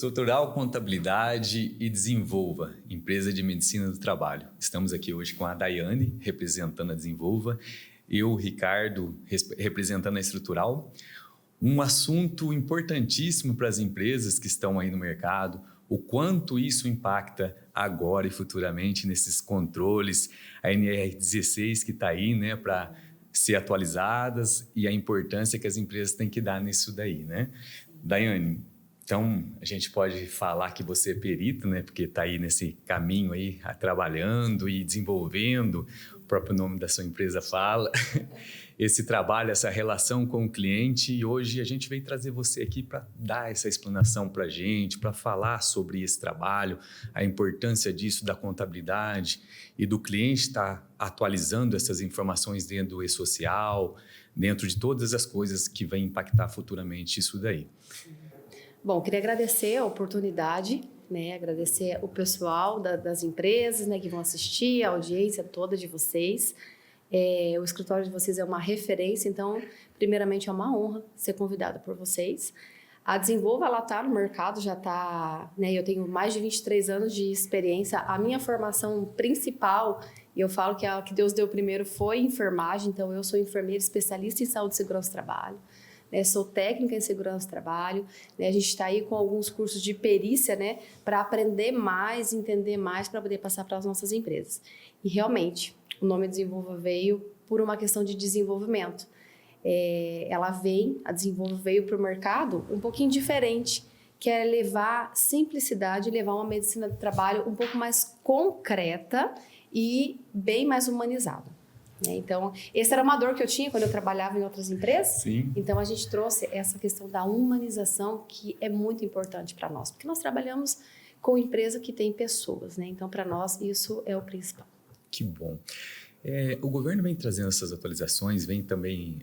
Estrutural Contabilidade e Desenvolva, empresa de medicina do trabalho. Estamos aqui hoje com a Daiane, representando a Desenvolva, eu, Ricardo, representando a Estrutural. Um assunto importantíssimo para as empresas que estão aí no mercado, o quanto isso impacta agora e futuramente nesses controles, a NR16 que está aí, né, para ser atualizadas e a importância que as empresas têm que dar nisso daí, né? Daiane, então a gente pode falar que você é perito, né, porque está aí nesse caminho aí, trabalhando e desenvolvendo, o próprio nome da sua empresa fala, esse trabalho, essa relação com o cliente, e hoje a gente veio trazer você aqui para dar essa explanação para a gente, para falar sobre esse trabalho, a importância disso, da contabilidade e do cliente estar atualizando essas informações dentro do e-social, dentro de todas as coisas que vão impactar futuramente isso daí. Bom, queria agradecer a oportunidade, né? Agradecer o pessoal das empresas, né, que vão assistir, a audiência toda de vocês. O escritório de vocês é uma referência, então, primeiramente, é uma honra ser convidada por vocês. A Desenvolva, ela está no mercado, já está, né? Eu tenho mais de 23 anos de experiência. A minha formação principal, e eu falo que a que Deus deu primeiro foi enfermagem, então eu sou enfermeira especialista em saúde e segurança do trabalho. Sou técnica em segurança do trabalho, né? A gente está aí com alguns cursos de perícia, né, para aprender mais, entender mais, para poder passar para as nossas empresas. E realmente, o nome Desenvolva veio por uma questão de desenvolvimento. A Desenvolva veio para o mercado um pouquinho diferente, que é levar simplicidade, levar uma medicina do trabalho um pouco mais concreta e bem mais humanizada. Então, essa era uma dor que eu tinha quando eu trabalhava em outras empresas. Sim. Então, a gente trouxe essa questão da humanização, que é muito importante para nós, porque nós trabalhamos com empresa que tem pessoas, né? Então, para nós, isso é o principal. Que bom. O governo vem trazendo essas atualizações, vem também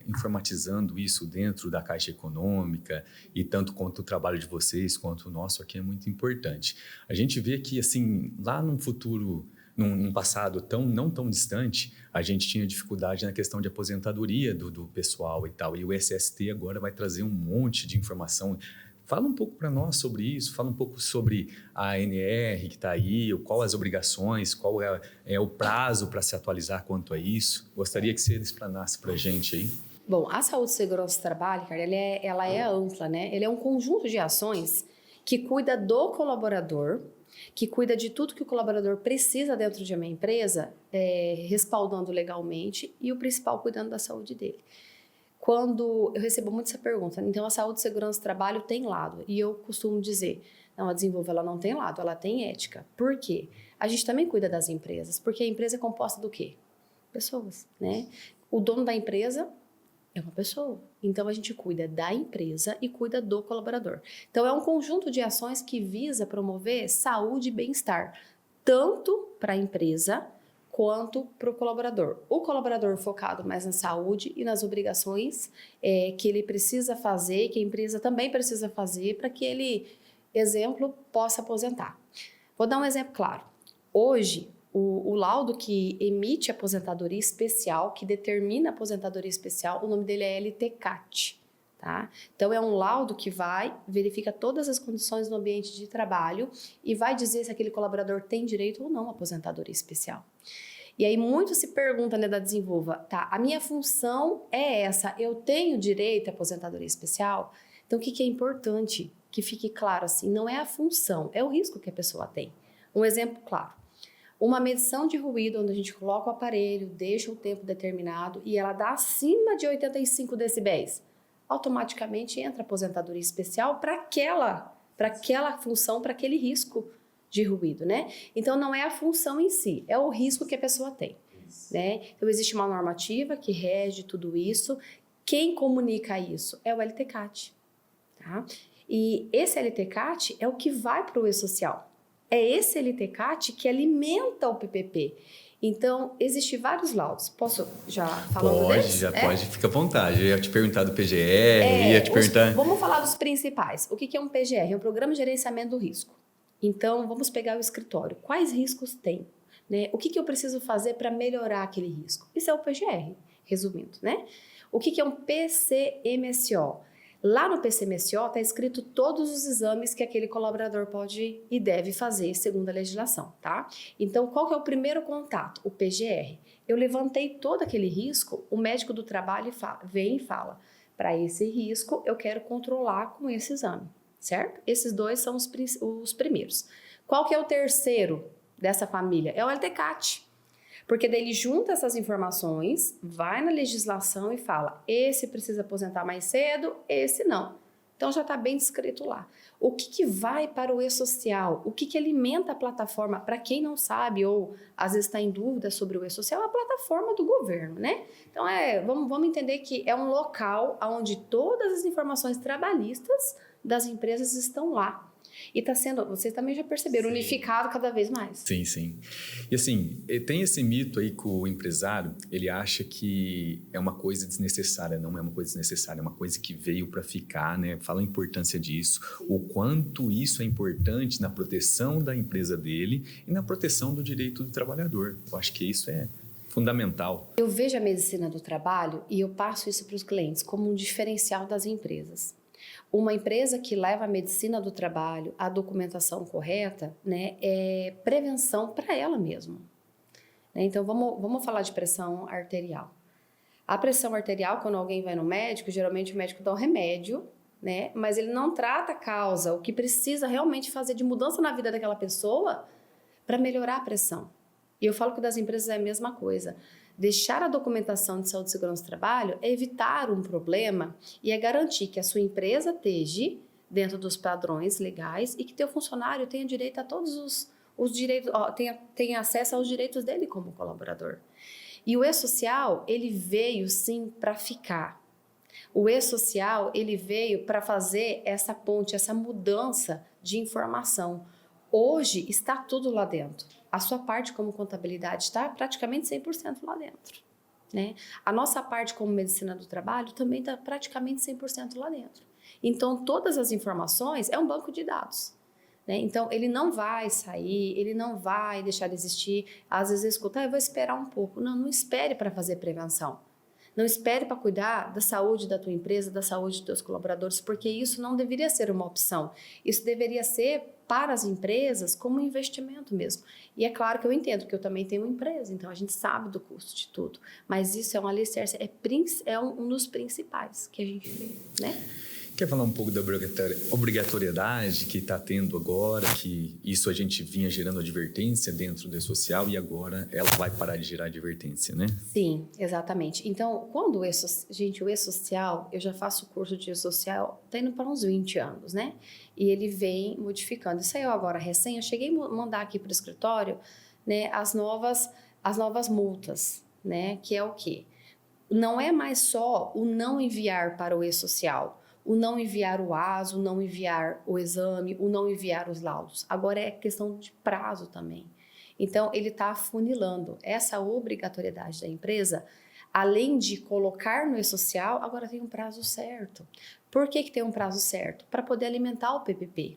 informatizando isso dentro da Caixa Econômica, e tanto quanto o trabalho de vocês, quanto o nosso aqui é muito importante. A gente vê que, assim, lá num futuro, num passado não tão distante, a gente tinha dificuldade na questão de aposentadoria do pessoal e tal, e o SST agora vai trazer um monte de informação. Fala um pouco para nós sobre isso, fala um pouco sobre a ANR que está aí, qual as obrigações, qual é o prazo para se atualizar quanto a isso. Gostaria que você explanasse para a gente aí. Bom, a saúde e segurança do trabalho, cara, ela é ampla, né? Ele é um conjunto de ações que cuida do colaborador, que cuida de tudo que o colaborador precisa dentro de uma empresa, respaldando legalmente, e o principal, cuidando da saúde dele. Quando eu recebo muito essa pergunta, então a saúde e segurança do trabalho tem lado, e eu costumo dizer, não, a Desenvolva, ela não tem lado, ela tem ética. Por quê? A gente também cuida das empresas, porque a empresa é composta do quê? Pessoas, né? O dono da empresa é uma pessoa, então a gente cuida da empresa e cuida do colaborador. Então é um conjunto de ações que visa promover saúde e bem-estar, tanto para a empresa quanto para o colaborador. O colaborador focado mais na saúde e nas obrigações que ele precisa fazer, que a empresa também precisa fazer para que ele, exemplo, possa aposentar. Vou dar um exemplo claro. Hoje, o laudo que emite a aposentadoria especial, que determina a aposentadoria especial, o nome dele é LTCAT. Tá? Então, é um laudo que verifica todas as condições no ambiente de trabalho e vai dizer se aquele colaborador tem direito ou não à aposentadoria especial. E aí, muito se pergunta, né, da Desenvolva, tá, a minha função é essa, eu tenho direito à aposentadoria especial? Então, o que é importante que fique claro assim, não é a função, é o risco que a pessoa tem. Um exemplo claro, uma medição de ruído, onde a gente coloca o aparelho, deixa o tempo determinado e ela dá acima de 85 decibéis. Automaticamente entra a aposentadoria especial para aquela função, para aquele risco de ruído, né? Então, não é a função em si, é o risco que a pessoa tem, né? Então, existe uma normativa que rege tudo isso. Quem comunica isso é o LTCAT, tá? E esse LTCAT é o que vai para o e-social. É esse LTCAT que alimenta o PPP. Então, existem vários laudos. Posso já falar deles? Pode, fica à vontade. Eu ia te perguntar do PGR, ia te perguntar... Vamos falar dos principais. O que é um PGR? É um Programa de Gerenciamento do Risco. Então, vamos pegar o escritório. Quais riscos tem? Né? O que eu preciso fazer para melhorar aquele risco? Isso é o PGR, resumindo, né? O que é um PCMSO? Lá no PCMSO está escrito todos os exames que aquele colaborador pode e deve fazer, segundo a legislação, tá? Então, qual que é o primeiro contato? O PGR. Eu levantei todo aquele risco, o médico do trabalho vem e fala, para esse risco eu quero controlar com esse exame, certo? Esses dois são os primeiros. Qual que é o terceiro dessa família? É o LTCAT. Porque daí ele junta essas informações, vai na legislação e fala, esse precisa aposentar mais cedo, esse não. Então já está bem descrito lá. O que vai para o e-social? O que alimenta a plataforma? Para quem não sabe ou às vezes está em dúvida sobre o e-social, é a plataforma do governo, né? Então vamos entender que é um local onde todas as informações trabalhistas das empresas estão lá. E está sendo, vocês também já perceberam, unificado cada vez mais. Sim, sim. E assim, tem esse mito aí que o empresário, ele acha que é uma coisa desnecessária. Não é uma coisa desnecessária, é uma coisa que veio para ficar, né? Fala a importância disso, o quanto isso é importante na proteção da empresa dele e na proteção do direito do trabalhador. Eu acho que isso é fundamental. Eu vejo a medicina do trabalho e eu passo isso para os clientes como um diferencial das empresas. Uma empresa que leva a medicina do trabalho, a documentação correta, né, é prevenção para ela mesma. Então, vamos falar de pressão arterial. A pressão arterial, quando alguém vai no médico, geralmente o médico dá um remédio, né, mas ele não trata a causa, o que precisa realmente fazer de mudança na vida daquela pessoa para melhorar a pressão. E eu falo que das empresas é a mesma coisa. Deixar a documentação de saúde e segurança do trabalho é evitar um problema e é garantir que a sua empresa esteja dentro dos padrões legais e que teu funcionário tenha direito a todos os direitos, tenha acesso aos direitos dele como colaborador. E o e-social, ele veio sim para ficar. O e-social, ele veio para fazer essa ponte, essa mudança de informação. Hoje está tudo lá dentro. A sua parte como contabilidade está praticamente 100% lá dentro, né? A nossa parte como medicina do trabalho também está praticamente 100% lá dentro. Então, todas as informações é um banco de dados, né? Então, ele não vai sair, ele não vai deixar de existir. Às vezes, escuta, eu vou esperar um pouco. Não espere para fazer prevenção. Não espere para cuidar da saúde da tua empresa, da saúde dos teus colaboradores, porque isso não deveria ser uma opção. Isso deveria ser para as empresas como um investimento mesmo. E é claro que eu entendo que eu também tenho uma empresa, então a gente sabe do custo de tudo. Mas isso é um alicerce, é um dos principais que a gente vê, né? Quer falar um pouco da obrigatoriedade que está tendo agora, que isso a gente vinha gerando advertência dentro do e-social e agora ela vai parar de gerar advertência, né? Sim, exatamente. Então, quando o e-social, eu já faço curso de e-social, está indo para uns 20 anos, né? E ele vem modificando. Isso saiu agora recém, eu cheguei a mandar aqui para o escritório, né, as novas multas, né? Que é o quê? Não é mais só o não enviar para o e-social, o não enviar o ASO, o não enviar o exame, o não enviar os laudos. Agora é questão de prazo também. Então, ele está afunilando essa obrigatoriedade da empresa, além de colocar no e-social, agora tem um prazo certo. Por que tem um prazo certo? Para poder alimentar o PPP.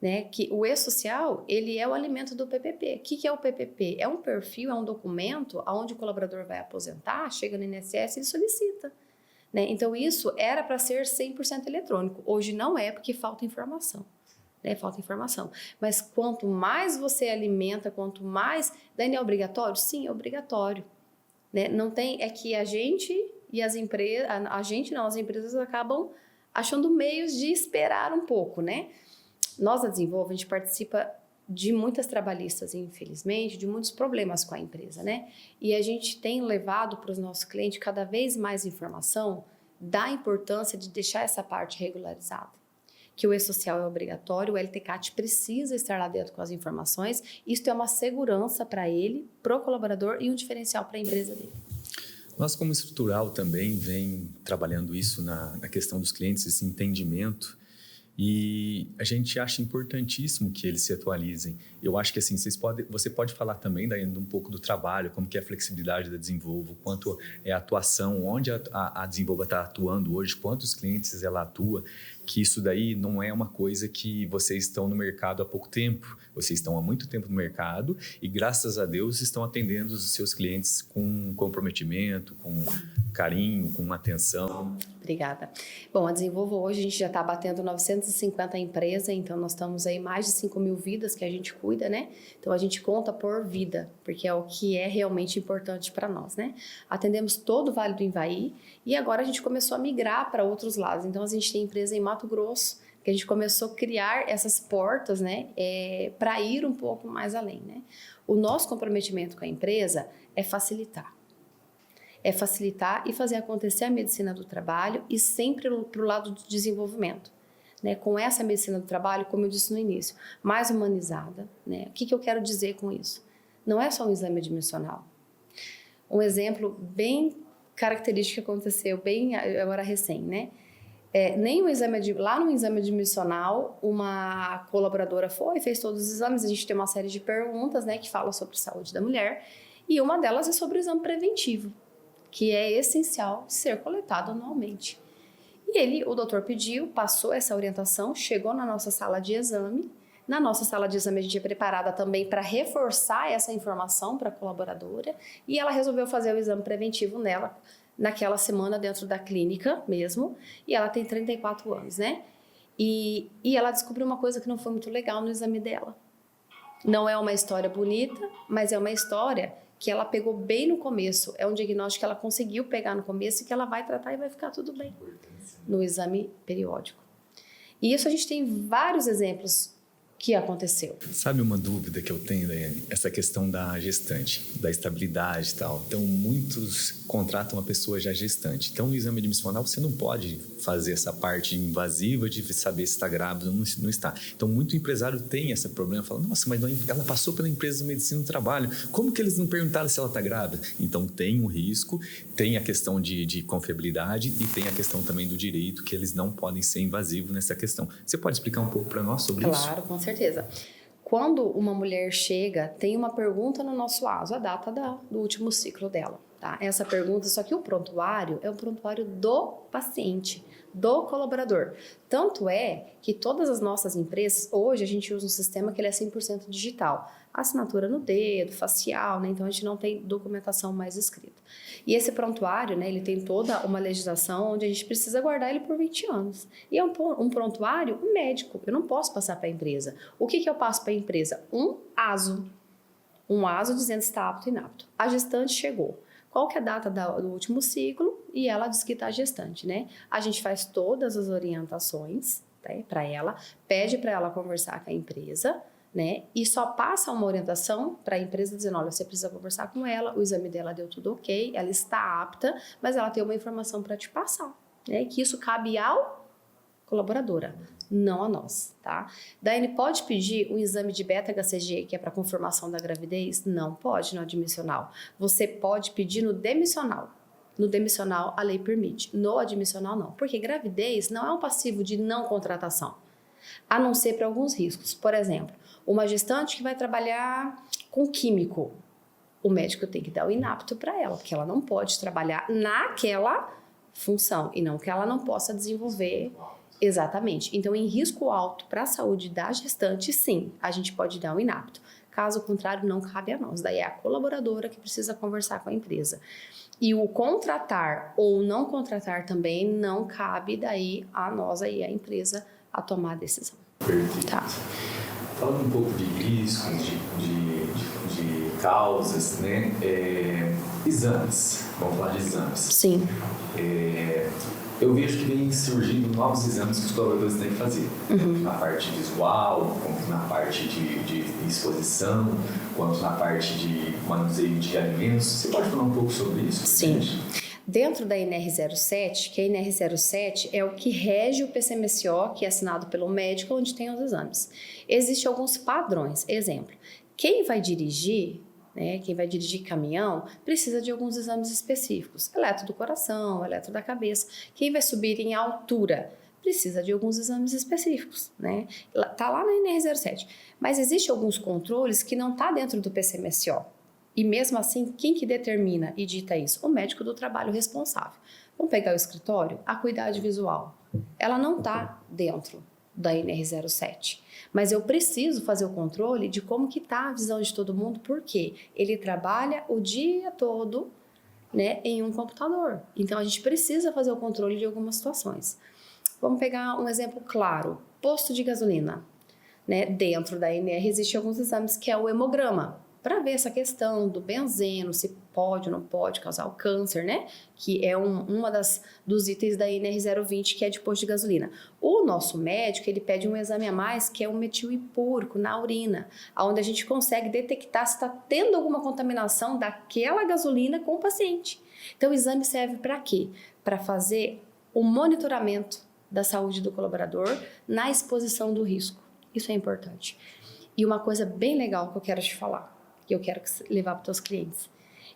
Né? Que o e-social, ele é o alimento do PPP. O que é o PPP? É um perfil, é um documento onde o colaborador vai aposentar, chega no INSS e ele solicita. Né? Então, isso era para ser 100% eletrônico. Hoje não é, porque falta informação. Né? Falta informação. Mas quanto mais você alimenta, quanto mais... Daí é obrigatório? Sim, é obrigatório. Né? Não tem... É que a gente e as empresas... as empresas acabam achando meios de esperar um pouco, né? Nós, da Desenvolva, a gente participa de muitas trabalhistas, infelizmente, de muitos problemas com a empresa, né? E a gente tem levado para os nossos clientes cada vez mais informação da importância de deixar essa parte regularizada. Que o e-social é obrigatório, o LTCAT precisa estar lá dentro com as informações. Isso é uma segurança para ele, para o colaborador e um diferencial para a empresa dele. Nós, como estrutural, também vem trabalhando isso na questão dos clientes, esse entendimento. E a gente acha importantíssimo que eles se atualizem. Eu acho que assim, você pode falar também daí um pouco do trabalho, como que é a flexibilidade da Desenvolva, quanto é a atuação, onde a Desenvolva está atuando hoje, quantos clientes ela atua. que isso daí não é uma coisa que vocês estão no mercado há pouco tempo. Vocês estão há muito tempo no mercado e, graças a Deus, estão atendendo os seus clientes com comprometimento, com carinho, com atenção. Obrigada. Bom, a Desenvolva hoje a gente já está batendo 950 empresas, então nós estamos aí mais de 5 mil vidas que a gente cuida, né? Então a gente conta por vida, porque é o que é realmente importante para nós, né? Atendemos todo o Vale do Ivaí e agora a gente começou a migrar para outros lados. Então a gente tem empresa em Mato Grosso, que a gente começou a criar essas portas, né? Para ir um pouco mais além, né? O nosso comprometimento com a empresa é facilitar. É facilitar e fazer acontecer a medicina do trabalho e sempre para o lado do desenvolvimento. Né? Com essa medicina do trabalho, como eu disse no início, mais humanizada. Né? O que eu quero dizer com isso? Não é só um exame admissional. Um exemplo bem característico que aconteceu bem agora recém, né? Nem o exame lá no exame admissional, uma colaboradora fez todos os exames, a gente tem uma série de perguntas, né, que falam sobre saúde da mulher, e uma delas é sobre o exame preventivo, que é essencial ser coletado anualmente. E o doutor pediu, passou essa orientação, chegou na nossa sala de exame. Na nossa sala de exame a gente é preparada também para reforçar essa informação para a colaboradora e ela resolveu fazer o exame preventivo nela, naquela semana dentro da clínica mesmo, e ela tem 34 anos, né? E ela descobriu uma coisa que não foi muito legal no exame dela. Não é uma história bonita, mas é uma história que ela pegou bem no começo, é um diagnóstico que ela conseguiu pegar no começo e que ela vai tratar e vai ficar tudo bem no exame periódico. E isso a gente tem vários exemplos que aconteceu. Sabe uma dúvida que eu tenho, Daiane? Essa questão da gestante, da estabilidade e tal. Então, muitos contratam uma pessoa já gestante. Então, no exame admissional, você não pode fazer essa parte invasiva de saber se está grávida ou não está. Então, muito empresário tem esse problema. Fala, nossa, mas ela passou pela empresa de medicina do trabalho. Como que eles não perguntaram se ela está grávida? Então, tem um risco, tem a questão de confiabilidade e tem a questão também do direito, que eles não podem ser invasivos nessa questão. Você pode explicar um pouco para nós sobre isso? Claro, com certeza. Quando uma mulher chega, tem uma pergunta no nosso ASO, a data do último ciclo dela. Tá? Essa pergunta, só que o prontuário é um prontuário do paciente, do colaborador. Tanto é que todas as nossas empresas, hoje a gente usa um sistema que ele é 100% digital. Assinatura no dedo, facial, né? Então a gente não tem documentação mais escrita. E esse prontuário, né, ele tem toda uma legislação onde a gente precisa guardar ele por 20 anos. E é um prontuário médico, eu não posso passar para a empresa. O que eu passo para a empresa? Um ASO dizendo se está apto ou inapto. A gestante chegou. Qual que é a data do último ciclo? E ela diz que está gestante, né? A gente faz todas as orientações, né, para ela, pede para ela conversar com a empresa, né? E só passa uma orientação para a empresa dizendo, olha, você precisa conversar com ela, o exame dela deu tudo ok, ela está apta, mas ela tem uma informação para te passar, né? Que isso cabe ao colaboradora, não a nós, tá? Daiane, pode pedir um exame de beta-HCG, que é para confirmação da gravidez? Não pode no admissional. Você pode pedir no demissional. No demissional, a lei permite. No admissional, não. Porque gravidez não é um passivo de não contratação, a não ser para alguns riscos. Por exemplo, uma gestante que vai trabalhar com químico, o médico tem que dar o inapto para ela, porque ela não pode trabalhar naquela função e não que ela não possa desenvolver. Exatamente. Então, em risco alto para a saúde da gestante, sim, a gente pode dar o inapto. Caso contrário, não cabe a nós. Daí é a colaboradora que precisa conversar com a empresa. E o contratar ou não contratar também não cabe daí a nós, aí a empresa, a tomar a decisão. Perfeito. Tá. Falando um pouco de riscos, de causas, né? Exames, vamos falar de exames. Sim. Eu vejo que vem surgindo novos exames que os colaboradores têm que fazer. Na parte visual, quanto na parte de exposição, quanto na parte de manuseio de alimentos. Você pode falar um pouco sobre isso? Sim. Dentro da NR07, que a NR07 é o que rege o PCMSO, que é assinado pelo médico, onde tem os exames. Existem alguns padrões. Exemplo, quem vai dirigir caminhão, precisa de alguns exames específicos. Eletro do coração, eletro da cabeça. Quem vai subir em altura, precisa de alguns exames específicos, né? Tá lá na NR07. Mas existem alguns controles que não tá dentro do PCMSO. E mesmo assim, quem que determina e dita isso? O médico do trabalho responsável. Vamos pegar o escritório, a acuidade visual. Ela não está dentro da NR07, mas eu preciso fazer o controle de como que está a visão de todo mundo, porque ele trabalha o dia todo, né, em um computador. Então, a gente precisa fazer o controle de algumas situações. Vamos pegar um exemplo claro, posto de gasolina. Né? Dentro da NR existem alguns exames que é o hemograma, para ver essa questão do benzeno, se pode ou não pode causar o câncer, né? Que é uma dos itens da NR020, que é de posto de gasolina. O nosso médico, ele pede um exame a mais, que é o metilhipúrico na urina, onde a gente consegue detectar se está tendo alguma contaminação daquela gasolina com o paciente. Então, o exame serve para quê? Para fazer o monitoramento da saúde do colaborador na exposição do risco. Isso é importante. E uma coisa bem legal que eu quero te falar, que eu quero levar para os teus clientes.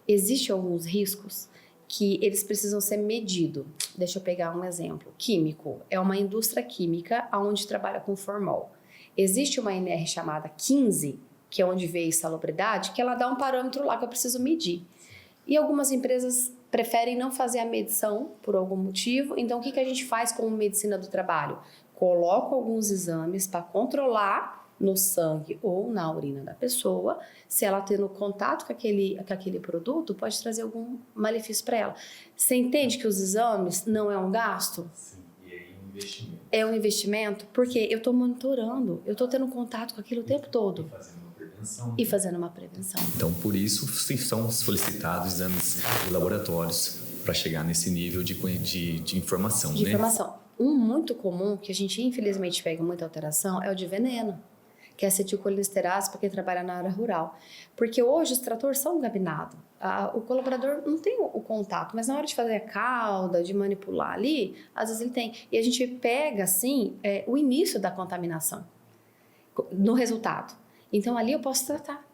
Existem alguns riscos que eles precisam ser medidos. Deixa eu pegar um exemplo. Químico. É uma indústria química onde trabalha com formol. Existe uma NR chamada 15, que é onde vê a insalubridade, que ela dá um parâmetro lá que eu preciso medir. E algumas empresas preferem não fazer a medição por algum motivo. Então, o que a gente faz como medicina do trabalho? Coloco alguns exames para controlar no sangue ou na urina da pessoa, se ela tendo contato com aquele produto, pode trazer algum malefício para ela. Você entende que os exames não é um gasto? Sim, e é um investimento. É um investimento porque eu estou monitorando, eu estou tendo contato com aquilo o tempo todo. E fazendo uma prevenção. Então, por isso, são solicitados exames de laboratórios para chegar nesse nível de informação, De né? informação. Um muito comum, que a gente infelizmente pega muita alteração, é o de veneno, que é a acetilcolinesterase para quem trabalha na área rural. Porque hoje os tratores são gabinados. O colaborador não tem o contato, mas na hora de fazer a cauda, de manipular ali, às vezes ele tem. E a gente pega, assim, o início da contaminação no resultado. Então, ali eu posso tratar.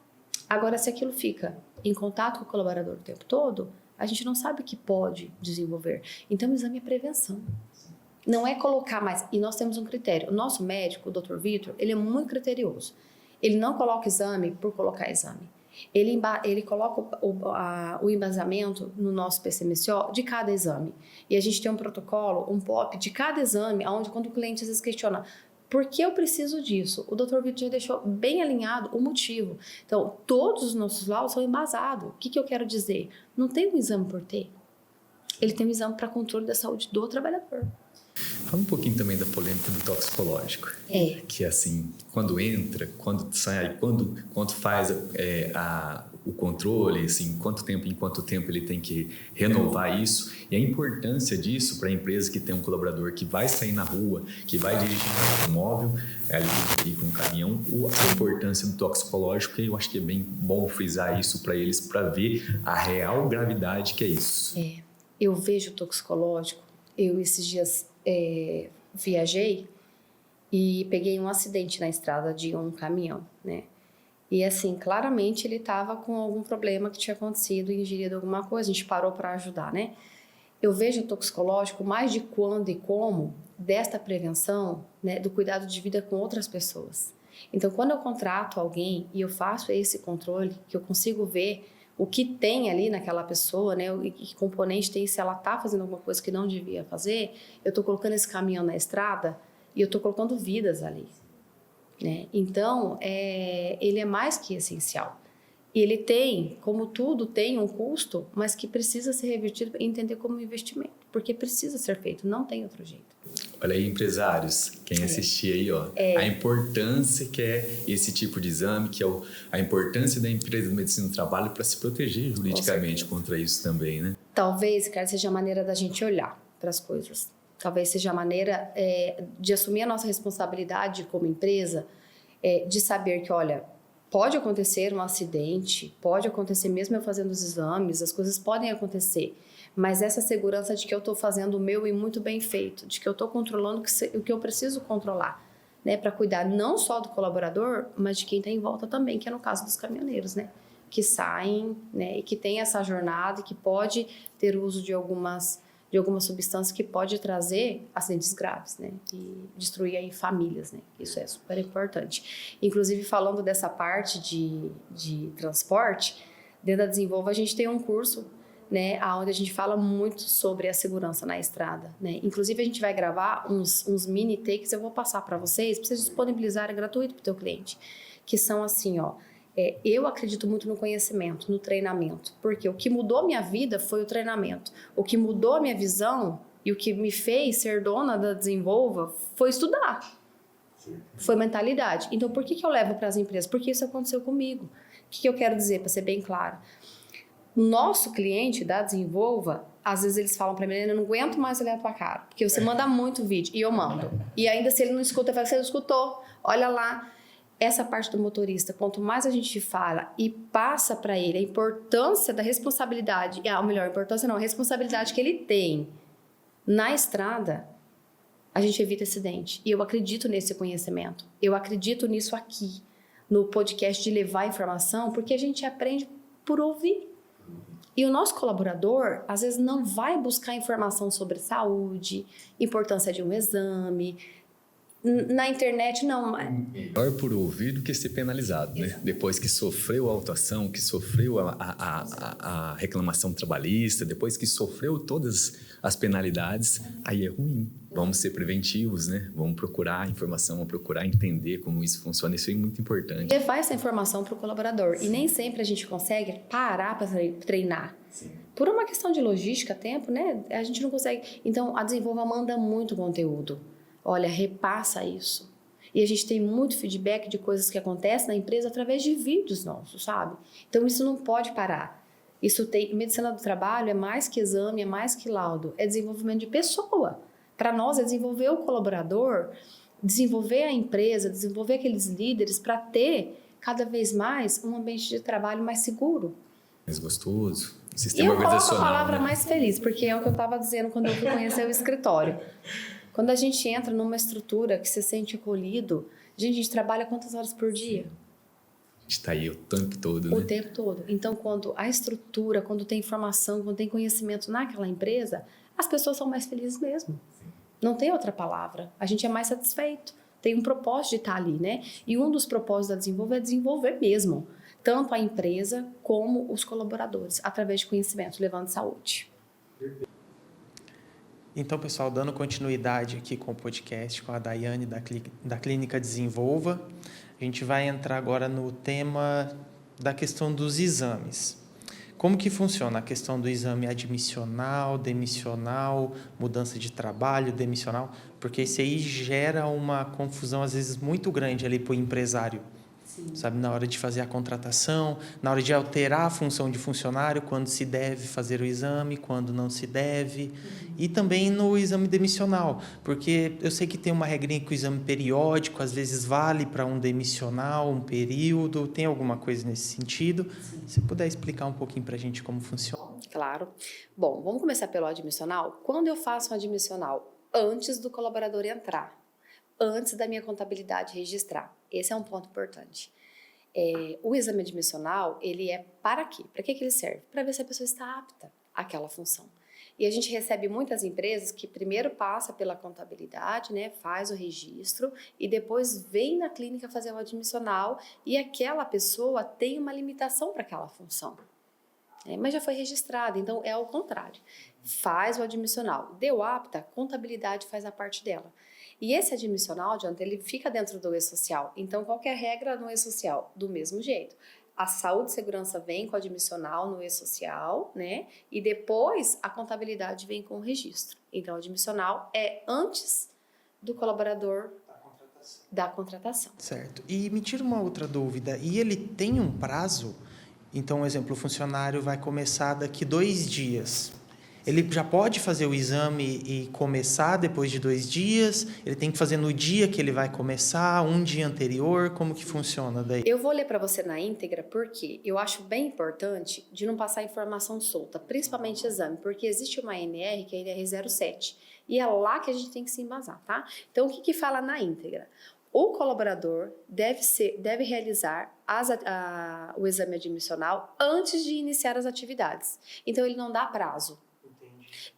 Agora, se aquilo fica em contato com o colaborador o tempo todo, a gente não sabe o que pode desenvolver. Então, o exame é prevenção. Não é colocar mais. E nós temos um critério. O nosso médico, o Dr. Vitor, ele é muito criterioso. Ele não coloca exame por colocar exame. Ele coloca o embasamento no nosso PCMSO de cada exame. E a gente tem um protocolo, um POP de cada exame, onde quando o cliente às vezes questiona por que eu preciso disso, o Dr. Vitor já deixou bem alinhado o motivo. Então, todos os nossos laudos são embasados. O que eu quero dizer? Não tem um exame por ter. Ele tem um exame para controle da saúde do trabalhador. Fala um pouquinho também da polêmica do toxicológico. Que assim, quando entra, quando sai, quando faz o controle, assim, em quanto tempo ele tem que renovar isso, e a importância disso para a empresa que tem um colaborador que vai sair na rua, que vai dirigir um automóvel, ali com um caminhão, a importância do toxicológico, e eu acho que é bem bom frisar isso para eles, para ver a real gravidade que é isso. Eu vejo o toxicológico, eu esses dias viajei e peguei um acidente na estrada de um caminhão, né? E assim, claramente ele estava com algum problema que tinha acontecido, ingerido alguma coisa, a gente parou para ajudar, né? Eu vejo o toxicológico mais de quando e como desta prevenção, né, do cuidado de vida com outras pessoas. Então, quando eu contrato alguém e eu faço esse controle, que eu consigo ver o que tem ali naquela pessoa, né, e que componente tem, se ela está fazendo alguma coisa que não devia fazer, eu estou colocando esse caminhão na estrada e eu estou colocando vidas ali. Né? Então, ele é mais que essencial. E ele tem, como tudo, tem um custo, mas que precisa ser revertido e entender como investimento, porque precisa ser feito, não tem outro jeito. Olha aí, empresários, quem assistir aí, ó, a importância que é esse tipo de exame, que é a importância da empresa de medicina do trabalho para se proteger juridicamente contra isso também, né? Talvez, cara, seja a maneira da gente olhar para as coisas. Talvez seja a maneira de assumir a nossa responsabilidade como empresa, de saber que, olha, pode acontecer um acidente, pode acontecer mesmo eu fazendo os exames, as coisas podem acontecer, mas essa segurança de que eu estou fazendo o meu e muito bem feito, de que eu estou controlando o que eu preciso controlar, né, para cuidar não só do colaborador, mas de quem está em volta também, que é no caso dos caminhoneiros, né, que saem, né, e que tem essa jornada e que pode ter uso de alguma substância que pode trazer acidentes graves, né? E destruir aí famílias, né? Isso é super importante. Inclusive, falando dessa parte de transporte, Dentro da Desenvolva, a gente tem um curso, né, onde a gente fala muito sobre a segurança na estrada, né? Inclusive, a gente vai gravar uns mini takes, eu vou passar para vocês disponibilizar, é gratuito para o teu cliente, que são assim, ó, eu acredito muito no conhecimento, no treinamento, porque o que mudou minha vida foi o treinamento, o que mudou minha visão e o que me fez ser dona da Desenvolva foi estudar, foi mentalidade. Então, por que eu levo para as empresas? Porque isso aconteceu comigo. O que eu quero dizer, para ser bem claro? Nosso cliente da Desenvolva, às vezes eles falam para mim, eu não aguento mais olhar a tua cara, porque você manda muito vídeo, e eu mando. E ainda se ele não escuta, eu falo, você não escutou, olha lá. Essa parte do motorista, quanto mais a gente fala e passa para ele a importância da responsabilidade, ou melhor, importância não, a responsabilidade que ele tem na estrada, a gente evita acidente. E eu acredito nesse conhecimento, eu acredito nisso aqui, no podcast de levar informação, porque a gente aprende por ouvir. E o nosso colaborador, às vezes, não vai buscar informação sobre saúde, importância de um exame. Na internet, não. Melhor por ouvir do que ser penalizado, né? Exato. Depois que sofreu a autuação, que sofreu a reclamação trabalhista, depois que sofreu todas as penalidades, aí é ruim. Vamos ser preventivos, né? Vamos procurar informação, vamos procurar entender como isso funciona. Isso é muito importante. Levar essa informação para o colaborador. Sim. E nem sempre a gente consegue parar para treinar. Sim. Por uma questão de logística, tempo, né? A gente não consegue. Então, a Desenvolva manda muito conteúdo. Olha, repassa isso. E a gente tem muito feedback de coisas que acontecem na empresa através de vídeos nossos, sabe? Então, isso não pode parar. Isso tem... Medicina do trabalho é mais que exame, é mais que laudo. É desenvolvimento de pessoa. Para nós, é desenvolver o colaborador, desenvolver a empresa, desenvolver aqueles líderes para ter, cada vez mais, um ambiente de trabalho mais seguro. Mais gostoso. Sistema organizacional. E eu coloco a palavra, né, mais feliz, porque é o que eu estava dizendo quando eu fui conhecer o escritório. Quando a gente entra numa estrutura que se sente acolhido, a gente trabalha quantas horas por dia? A gente está aí o tempo todo, né? O tempo todo. Então, quando a estrutura, quando tem informação, quando tem conhecimento naquela empresa, as pessoas são mais felizes mesmo. Não tem outra palavra. A gente é mais satisfeito. Tem um propósito de estar ali, né? E um dos propósitos da Desenvolva é desenvolver mesmo, tanto a empresa como os colaboradores, através de conhecimento, levando saúde. Então, pessoal, dando continuidade aqui com o podcast, com a Daiane da Clínica Desenvolva, a gente vai entrar agora no tema da questão dos exames. Como que funciona a questão do exame admissional, demissional, mudança de trabalho, demissional? Porque isso aí gera uma confusão, às vezes, muito grande ali para o empresário. Sim. Sabe, na hora de fazer a contratação, na hora de alterar a função de funcionário, quando se deve fazer o exame, quando não se deve. E também no exame demissional, porque eu sei que tem uma regrinha que o exame periódico, às vezes vale para um demissional, um período, tem alguma coisa nesse sentido? Sim. Se puder explicar um pouquinho para a gente como funciona. Claro. Bom, vamos começar pelo admissional. Quando eu faço um admissional? Antes do colaborador entrar. Antes da minha contabilidade registrar. Esse é um ponto importante. O exame admissional, ele é para quê? Para que ele serve? Para ver se a pessoa está apta àquela função. E a gente recebe muitas empresas que primeiro passa pela contabilidade, né, faz o registro e depois vem na clínica fazer o admissional e aquela pessoa tem uma limitação para aquela função. Mas já foi registrada, então é o contrário. Faz o admissional, deu apta, a contabilidade faz a parte dela. E esse admissional, Jonathan, ele fica dentro do E-Social. Então, qualquer regra no E-Social, do mesmo jeito. A saúde e segurança vem com o admissional no E-Social, né? E depois a contabilidade vem com o registro. Então, o admissional é antes do colaborador da contratação. Certo. E me tira uma outra dúvida. E ele tem um prazo? Então, um exemplo, o funcionário vai começar daqui 2 dias. Ele já pode fazer o exame e começar depois de 2 dias? Ele tem que fazer no dia que ele vai começar, um dia anterior? Como que funciona daí? Eu vou ler para você na íntegra porque eu acho bem importante de não passar informação solta, principalmente exame, porque existe uma ANR, que é a ANR 07, e é lá que a gente tem que se embasar, tá? Então, o que fala na íntegra? O colaborador deve realizar o exame admissional antes de iniciar as atividades. Então, ele não dá prazo.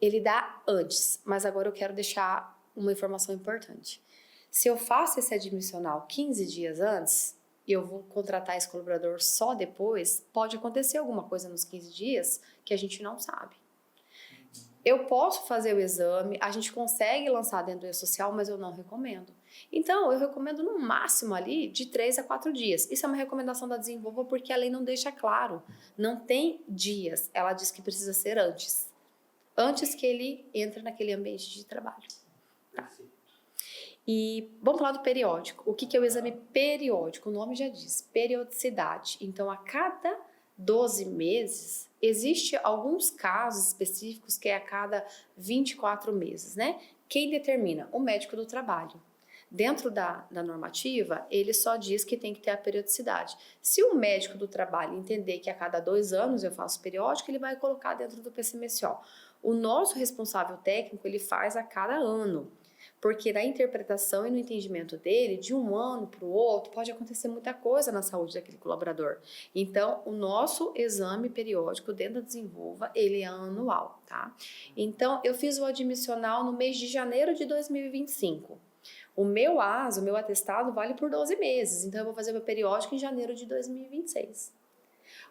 Ele dá antes, mas agora eu quero deixar uma informação importante. Se eu faço esse admissional 15 dias antes, e eu vou contratar esse colaborador só depois, pode acontecer alguma coisa nos 15 dias que a gente não sabe. Eu posso fazer o exame, a gente consegue lançar dentro do e-social, mas eu não recomendo. Então, eu recomendo no máximo ali de 3 a 4 dias. Isso é uma recomendação da Desenvolva porque a lei não deixa claro. Não tem dias, ela diz que precisa ser antes. Antes que ele entre naquele ambiente de trabalho. Tá. E vamos falar do periódico. O que é o exame periódico? O nome já diz, periodicidade. Então, a cada 12 meses, existe alguns casos específicos que é a cada 24 meses, né? Quem determina? O médico do trabalho. Dentro da normativa, ele só diz que tem que ter a periodicidade. Se o médico do trabalho entender que a cada 2 anos eu faço periódico, ele vai colocar dentro do PCMSO. O nosso responsável técnico, ele faz a cada ano. Porque na interpretação e no entendimento dele, de um ano para o outro, pode acontecer muita coisa na saúde daquele colaborador. Então, o nosso exame periódico dentro da Desenvolva, ele é anual, tá? Então, eu fiz o admissional no mês de janeiro de 2025. O meu ASO, o meu atestado, vale por 12 meses. Então, eu vou fazer o meu periódico em janeiro de 2026.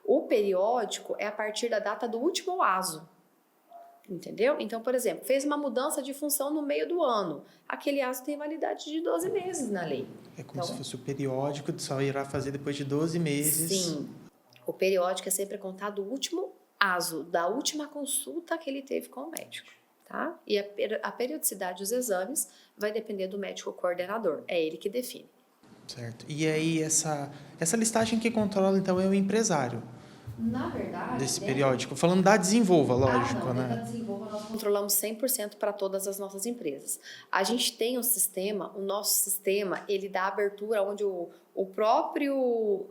O periódico é a partir da data do último ASO. Entendeu? Então, por exemplo, fez uma mudança de função no meio do ano. Aquele ASO tem validade de 12 meses na lei. É como se fosse o periódico, só irá fazer depois de 12 meses. Sim. O periódico é sempre contado o último ASO, da última consulta que ele teve com o médico. Tá? E a periodicidade dos exames vai depender do médico coordenador. É ele que define. Certo. E aí, essa listagem que controla, então, é o empresário. Na verdade... Desse periódico. Falando da Desenvolva, lógico, né? Da Desenvolva nós controlamos 100% para todas as nossas empresas. A gente tem um sistema, o nosso sistema, ele dá abertura onde o próprio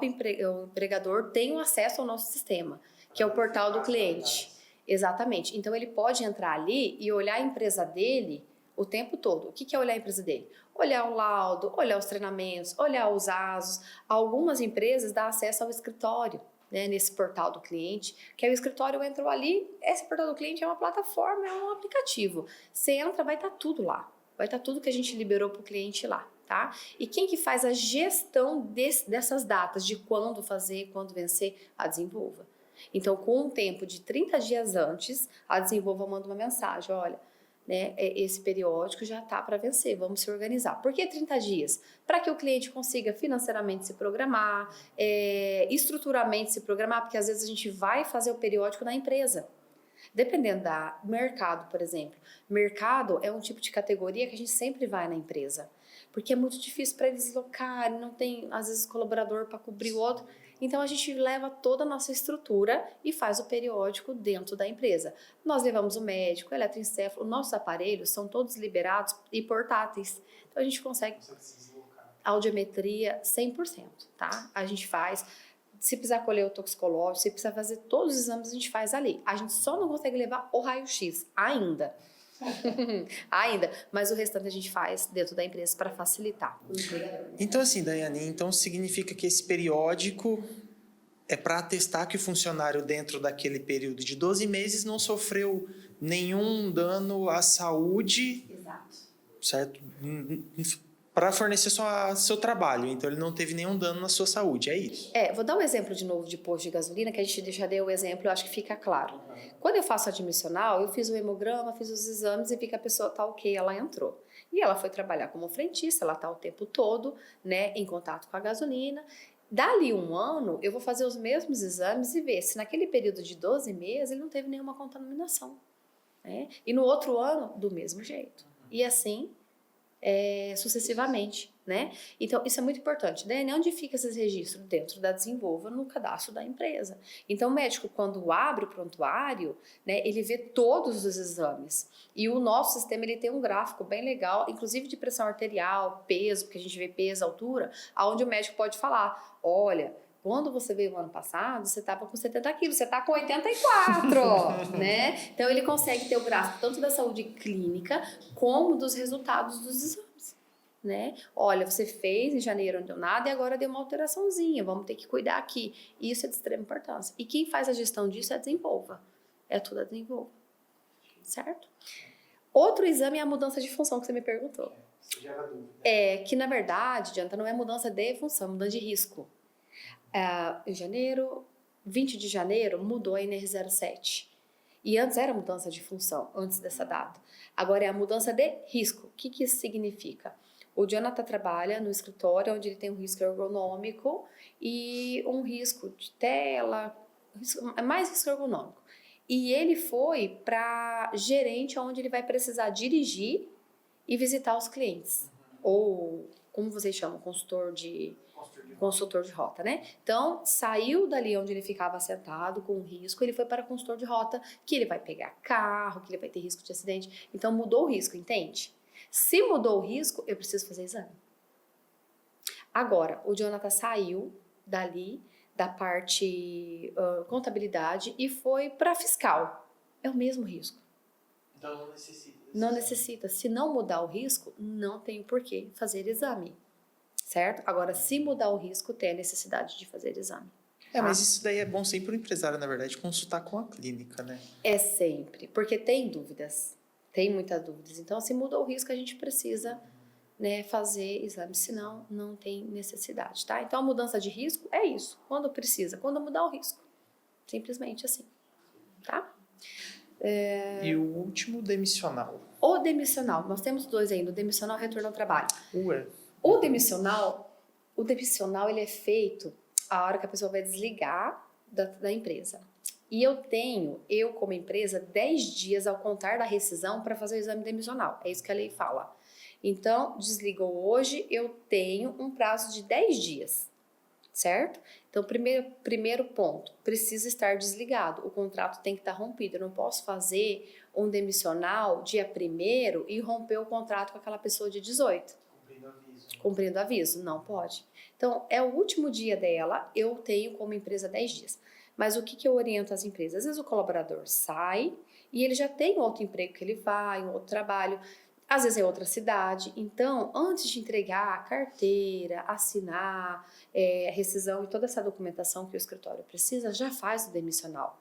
empregador tem o acesso ao nosso sistema, que é o portal do cliente. Exatamente. Então, ele pode entrar ali e olhar a empresa dele o tempo todo. O que é olhar a empresa dele? Olhar o laudo, olhar os treinamentos, olhar os ASOS. Algumas empresas dão acesso ao escritório, né, nesse portal do cliente, que é o escritório entrou ali, esse portal do cliente é uma plataforma, é um aplicativo. Você entra, vai estar tudo lá. Vai estar tudo que a gente liberou para o cliente lá, tá? E quem que faz a gestão dessas datas, de quando fazer, quando vencer? A Desenvolva. Então, com um tempo de 30 dias antes, a Desenvolva manda uma mensagem, olha, né, esse periódico já está para vencer, vamos se organizar. Por que 30 dias? Para que o cliente consiga financeiramente se programar, estruturalmente se programar, porque às vezes a gente vai fazer o periódico na empresa. Dependendo do mercado, por exemplo. Mercado é um tipo de categoria que a gente sempre vai na empresa, porque é muito difícil para eles deslocarem, não tem, às vezes, colaborador para cobrir o outro. Então, a gente leva toda a nossa estrutura e faz o periódico dentro da empresa. Nós levamos o médico, o eletroencefalo, nossos aparelhos são todos liberados e portáteis. Então, a gente consegue audiometria 100%, tá? A gente faz, se precisar colher o toxicológico, se precisar fazer todos os exames, a gente faz ali. A gente só não consegue levar o raio-x ainda. Ainda, mas o restante a gente faz dentro da empresa para facilitar o empregador. Então, assim, Daiane, então significa que esse periódico é para atestar que o funcionário, dentro daquele período de 12 meses, não sofreu nenhum dano à saúde. Exato. Certo? Para fornecer seu trabalho. Então, ele não teve nenhum dano na sua saúde, é isso? Vou dar um exemplo de novo de posto de gasolina, que a gente já deu o exemplo, eu acho que fica claro. Quando eu faço admissional, eu fiz o hemograma, fiz os exames e vi que a pessoa tá ok, ela entrou. E ela foi trabalhar como frentista, ela tá o tempo todo, né, em contato com a gasolina. Dali um ano, eu vou fazer os mesmos exames e ver se naquele período de 12 meses ele não teve nenhuma contaminação. Né? E no outro ano, do mesmo jeito. E assim... sucessivamente, né? Então, isso é muito importante. Daí, onde fica esses registros? Dentro da Desenvolva, no cadastro da empresa. Então, o médico, quando abre o prontuário, né, ele vê todos os exames. E o nosso sistema, ele tem um gráfico bem legal, inclusive de pressão arterial, peso, porque a gente vê peso, altura, onde o médico pode falar, olha... Quando você veio no ano passado, você estava com 70 quilos, você está com 84, né? Então, ele consegue ter o gráfico tanto da saúde clínica como dos resultados dos exames, né? Olha, você fez em janeiro, não deu nada e agora deu uma alteraçãozinha, vamos ter que cuidar aqui. Isso é de extrema importância. E quem faz a gestão disso é a Desenvolva. É tudo a Desenvolva, certo? Outro exame é a mudança de função que você me perguntou. Isso gera dúvida. Que na verdade, Dianta, não é mudança de função, é mudança de risco. Em janeiro, 20 de janeiro, mudou a NR07. E antes era mudança de função, antes dessa data. Agora é a mudança de risco. O que isso significa? O Jonathan trabalha no escritório onde ele tem um risco ergonômico e um risco de tela, mais risco ergonômico. E ele foi para gerente, onde ele vai precisar dirigir e visitar os clientes. Ou, como vocês chamam, consultor de rota, né? Então, saiu dali onde ele ficava sentado com risco, ele foi para consultor de rota, que ele vai pegar carro, que ele vai ter risco de acidente. Então, mudou o risco, entende? Se mudou o risco, eu preciso fazer exame. Agora, o Jonathan saiu dali, da parte contabilidade, e foi para fiscal. É o mesmo risco. Então, não necessita. Não necessita. Se não mudar o risco, não tem o porquê fazer exame. Certo? Agora, se mudar o risco, tem a necessidade de fazer exame. Mas isso daí é bom sempre o empresário, na verdade, consultar com a clínica, né? É sempre, porque tem dúvidas, tem muitas dúvidas. Então, se mudou o risco, a gente precisa, né, fazer exame, senão não tem necessidade, tá? Então, a mudança de risco é isso, quando precisa, quando mudar o risco. Simplesmente assim, tá? E o último, demissional. O demissional, nós temos dois ainda, o demissional e o retorno ao trabalho. Ué. O demissional, ele é feito a hora que a pessoa vai desligar da empresa. E eu como empresa, 10 dias ao contar da rescisão para fazer o exame demissional. É isso que a lei fala. Então, desligou hoje, eu tenho um prazo de 10 dias, certo? Então, primeiro ponto, precisa estar desligado. O contrato tem que estar rompido. Eu não posso fazer um demissional dia 1º e romper o contrato com aquela pessoa de 18. Cumprindo aviso, não pode. Então, é o último dia dela, eu tenho como empresa 10 dias. Mas o que eu oriento as empresas? Às vezes o colaborador sai e ele já tem outro emprego que ele vai, um outro trabalho, às vezes é outra cidade. Então, antes de entregar a carteira, assinar, rescisão e toda essa documentação que o escritório precisa, já faz o demissional.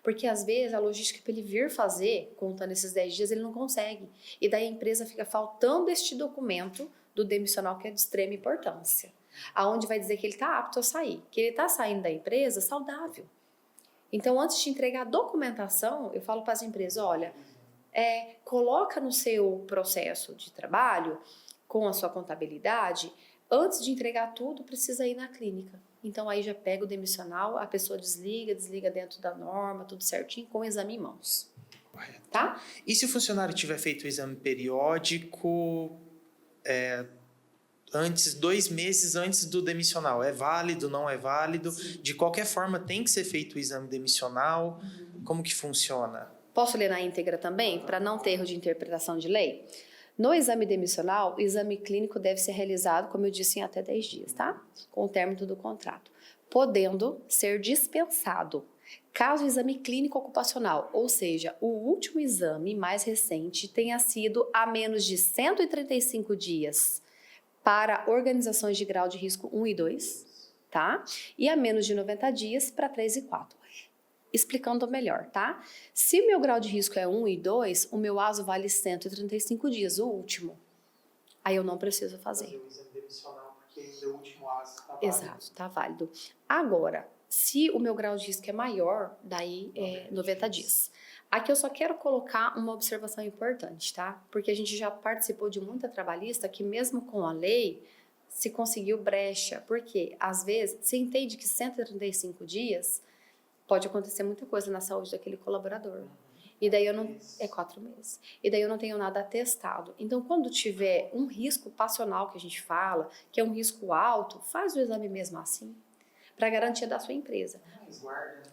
Porque às vezes a logística para ele vir fazer, contando esses 10 dias, ele não consegue. E daí a empresa fica faltando este documento do demissional, que é de extrema importância, aonde vai dizer que ele está apto a sair, que ele está saindo da empresa saudável. Então, antes de entregar a documentação, eu falo para as empresas, olha, coloca no seu processo de trabalho, com a sua contabilidade, antes de entregar tudo, precisa ir na clínica. Então, aí já pega o demissional, a pessoa desliga dentro da norma, tudo certinho, com o exame em mãos. Correto. Tá? E se o funcionário tiver feito o exame periódico... 2 meses antes do demissional, é válido, não é válido? Sim. De qualquer forma, tem que ser feito o exame demissional? Como que funciona? Posso ler na íntegra também, para não ter erro de interpretação de lei? No exame demissional, o exame clínico deve ser realizado, como eu disse, em até 10 dias, tá? Com o término do contrato. Podendo ser dispensado, caso o exame clínico ocupacional, ou seja, o último exame mais recente, tenha sido a menos de 135 dias para organizações de grau de risco 1 e 2, tá? E a menos de 90 dias para 3 e 4. Explicando melhor, tá? Se o meu grau de risco é 1 e 2, o meu ASO vale 135 dias, o último. Aí eu não preciso fazer. O exame demissional, porque ainda o último ASO está válido. Exato, está válido. Agora, se o meu grau de risco é maior, daí é 90 dias. Aqui eu só quero colocar uma observação importante, tá? Porque a gente já participou de muita trabalhista que mesmo com a lei se conseguiu brecha. Porque às vezes você entende que 135 dias pode acontecer muita coisa na saúde daquele colaborador. E daí eu não... 4 meses. E daí eu não tenho nada atestado. Então, quando tiver um risco passional que a gente fala, que é um risco alto, faz o exame mesmo assim, para garantia da sua empresa.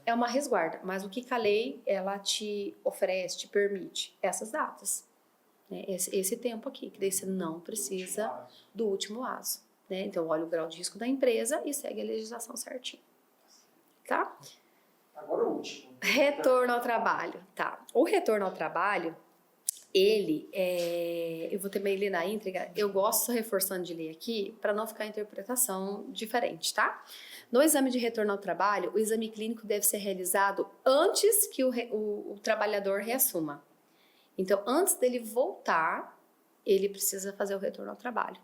É uma resguarda, mas o que a lei ela te oferece, te permite? Essas datas, né? Esse tempo aqui, que daí você não precisa do último ASO, né? Então, olha o grau de risco da empresa e segue a legislação certinho, tá? Agora o último. Retorno ao trabalho, tá? O retorno ao trabalho, ele eu vou também ler na íntegra, eu gosto só reforçando de ler aqui, para não ficar interpretação diferente, tá? No exame de retorno ao trabalho, o exame clínico deve ser realizado antes que o trabalhador reassuma. Então, antes dele voltar ele precisa fazer o retorno ao trabalho.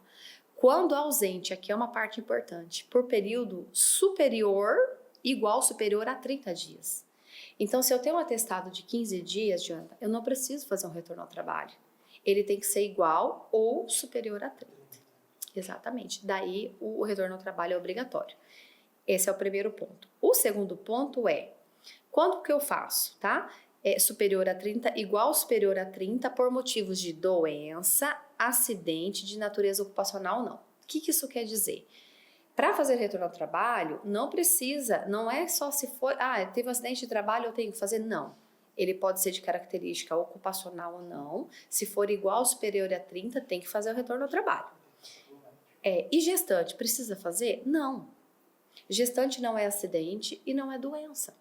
Quando ausente, aqui é uma parte importante, por período superior, igual superior a 30 dias. Então, se eu tenho um atestado de 15 dias, Janda, eu não preciso fazer um retorno ao trabalho. Ele tem que ser igual ou superior a 30. Exatamente. Daí, o retorno ao trabalho é obrigatório. Esse é o primeiro ponto. O segundo ponto é, quando que eu faço, tá? É superior a 30, igual ou superior a 30, por motivos de doença, acidente, de natureza ocupacional ou não. O que isso quer dizer? Para fazer retorno ao trabalho, não precisa, não é só se for, teve um acidente de trabalho, eu tenho que fazer, não. Ele pode ser de característica ocupacional ou não. Se for igual ou superior a 30, tem que fazer o retorno ao trabalho. E gestante, precisa fazer? Não. Gestante não é acidente e não é doença.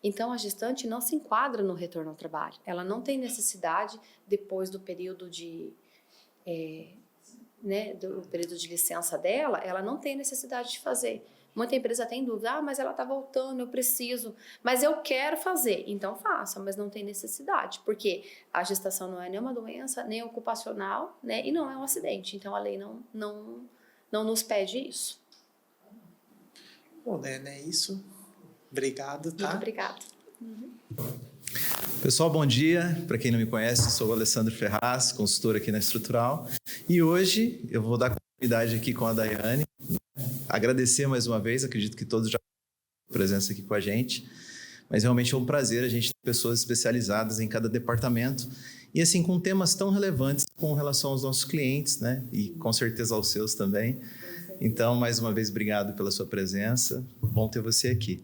Então, a gestante não se enquadra no retorno ao trabalho. Ela não tem necessidade, depois do período de licença dela, ela não tem necessidade de fazer. Muita empresa tem dúvida, mas ela está voltando, eu preciso, mas eu quero fazer. Então, faça, mas não tem necessidade, porque a gestação não é nenhuma doença, nem ocupacional, né, e não é um acidente. Então, a lei não nos pede isso. Bom, né, é isso. Obrigado, tá? Muito obrigada. Pessoal, bom dia. Para quem não me conhece, sou o Alessandro Ferraz, consultor aqui na Estrutural. E hoje eu vou dar continuidade aqui com a Daiane. Agradecer mais uma vez, acredito que todos já tiveram presença aqui com a gente. Mas realmente é um prazer a gente ter pessoas especializadas em cada departamento. E assim, com temas tão relevantes com relação aos nossos clientes, né? E com certeza aos seus também. Então, mais uma vez, obrigado pela sua presença. Bom ter você aqui.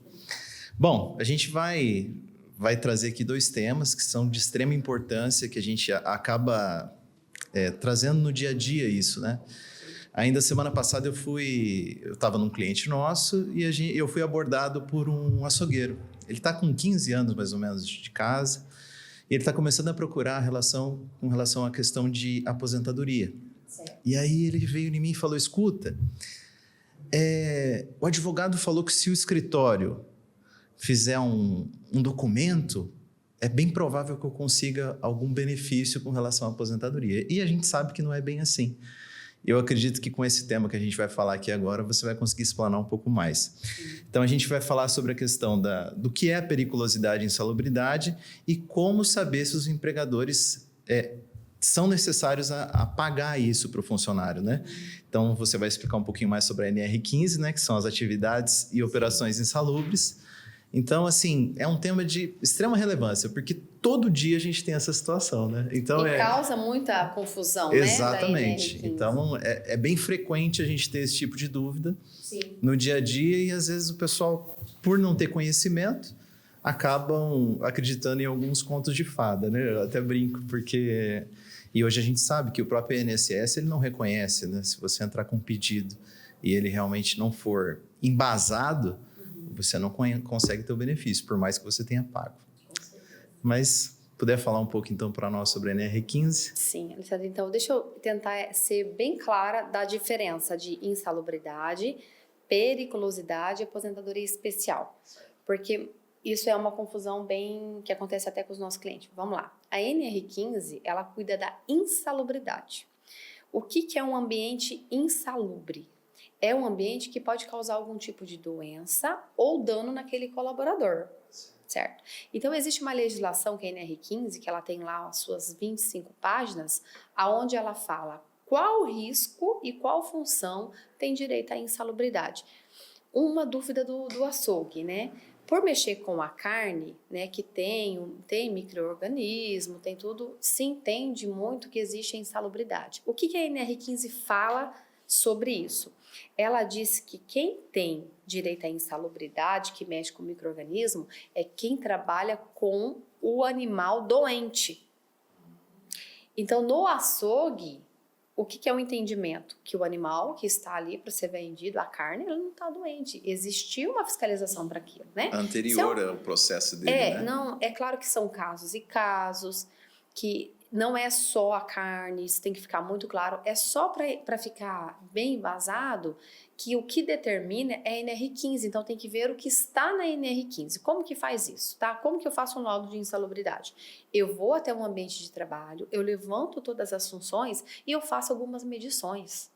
Bom, a gente vai trazer aqui 2 temas que são de extrema importância, que a gente acaba trazendo no dia a dia isso, né? Ainda semana passada eu estava num cliente nosso e eu fui abordado por um açougueiro. Ele está com 15 anos, mais ou menos, de casa, e ele está começando a procurar com relação à questão de aposentadoria. Certo. E aí ele veio em mim e falou, escuta, o advogado falou que se o escritório fizer um documento, é bem provável que eu consiga algum benefício com relação à aposentadoria. E a gente sabe que não é bem assim. Eu acredito que com esse tema que a gente vai falar aqui agora, você vai conseguir explanar um pouco mais. Então, a gente vai falar sobre a questão do que é a periculosidade e insalubridade e como saber se os empregadores são necessários a pagar isso para o funcionário, né? Então, você vai explicar um pouquinho mais sobre a NR15, né, que são as atividades e operações insalubres. Então, assim, é um tema de extrema relevância, porque todo dia a gente tem essa situação, né? Então, causa muita confusão, exatamente. né? Então, é bem frequente a gente ter esse tipo de dúvida. Sim. No dia a dia e, às vezes, o pessoal, por não ter conhecimento, acabam acreditando em alguns contos de fada, né? Eu até brinco, porque... E hoje a gente sabe que o próprio INSS, ele não reconhece, né? Se você entrar com um pedido e ele realmente não for embasado, você não consegue ter o benefício, por mais que você tenha pago. Mas, puder falar um pouco, então, para nós sobre a NR15? Sim, Alessandra. Então, deixa eu tentar ser bem clara da diferença de insalubridade, periculosidade e aposentadoria especial. Porque isso é uma confusão que acontece até com os nossos clientes. Vamos lá. A NR15, ela cuida da insalubridade. O que é um ambiente insalubre? É um ambiente que pode causar algum tipo de doença ou dano naquele colaborador, certo? Então, existe uma legislação que é a NR15, que ela tem lá as suas 25 páginas, aonde ela fala qual risco e qual função tem direito à insalubridade. Uma dúvida do açougue, né? Por mexer com a carne, né, que tem micro-organismo, tem tudo, se entende muito que existe a insalubridade. O que a NR15 fala sobre isso? Ela diz que quem tem direito à insalubridade, que mexe com o micro-organismo, é quem trabalha com o animal doente. Então, no açougue, o que é o entendimento? Que o animal que está ali para ser vendido, a carne, ele não está doente. Existiu uma fiscalização para aquilo, né? Anterior ao processo dele, né? Não, é claro que são casos e casos. que não é só a carne, isso tem que ficar muito claro, é só para ficar bem embasado que o que determina é a NR15, então tem que ver o que está na NR15. Como que faz isso, tá? Como que eu faço um laudo de insalubridade? Eu vou até um ambiente de trabalho, eu levanto todas as funções e eu faço algumas medições.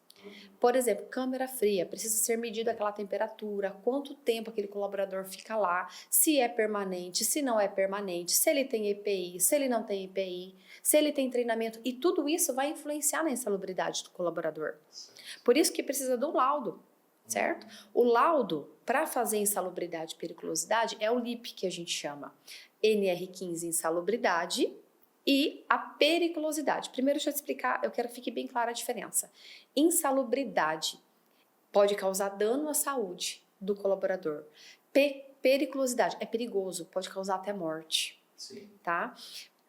Por exemplo, câmara fria, precisa ser medida aquela temperatura, quanto tempo aquele colaborador fica lá, se é permanente, se não é permanente, se ele tem EPI, se ele não tem EPI, se ele tem treinamento, e tudo isso vai influenciar na insalubridade do colaborador. Por isso que precisa do laudo, certo? O laudo, para fazer insalubridade e periculosidade, é o LIP que a gente chama. NR15 insalubridade e a periculosidade. Primeiro, deixa eu te explicar, eu quero que fique bem clara a diferença. Insalubridade pode causar dano à saúde do colaborador. Periculosidade é perigoso, pode causar até morte. Sim. Tá?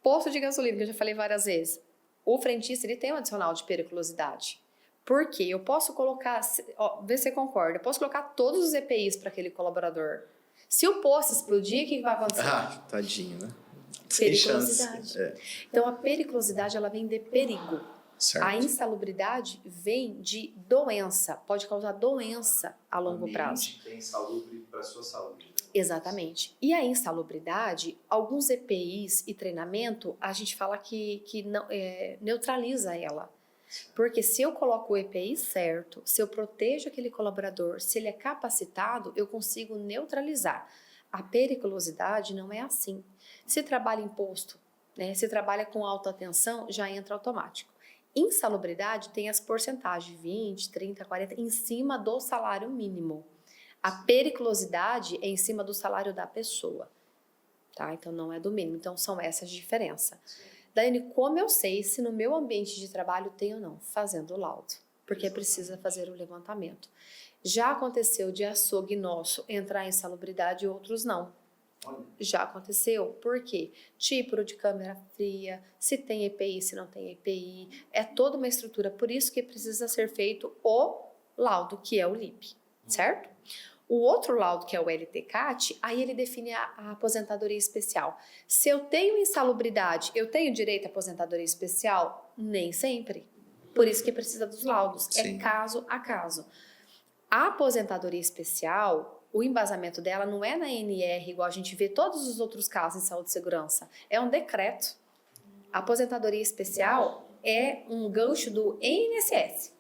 Posto de gasolina, que eu já falei várias vezes. O frentista, ele tem um adicional de periculosidade. Por quê? Eu posso colocar, vê se você concorda, eu posso colocar todos os EPIs para aquele colaborador. Se o posto explodir, o que vai acontecer? Ah, tadinho, né? Periculosidade. Então, a periculosidade, ela vem de perigo. Certo. A insalubridade vem de doença, pode causar doença a longo prazo. É insalubre para a sua saúde. Né? Exatamente. E a insalubridade, alguns EPIs e treinamento, a gente fala que não, neutraliza ela. Porque se eu coloco o EPI certo, se eu protejo aquele colaborador, se ele é capacitado, eu consigo neutralizar. A periculosidade não é assim. Se trabalha em posto, né, se trabalha com alta tensão, já entra automático. Insalubridade tem as porcentagens 20, 30, 40 em cima do salário mínimo. A periculosidade é em cima do salário da pessoa, tá? Então não é do mínimo. Então são essas diferenças. Daiane, como eu sei se no meu ambiente de trabalho tem ou não? Fazendo o laudo, porque precisa fazer o levantamento. Já aconteceu de açougue nosso entrar em insalubridade e outros não. Já aconteceu. Por quê? Tipo de câmara fria, se tem EPI, se não tem EPI. É toda uma estrutura. Por isso que precisa ser feito o laudo, que é o LIP, certo? O outro laudo, que é o LTCAT, aí ele define a aposentadoria especial. Se eu tenho insalubridade, eu tenho direito à aposentadoria especial? Nem sempre. Por isso que precisa dos laudos. Sim. É caso a caso. A aposentadoria especial, o embasamento dela não é na NR, igual a gente vê todos os outros casos em saúde e segurança. É um decreto. A aposentadoria especial é um gancho do INSS.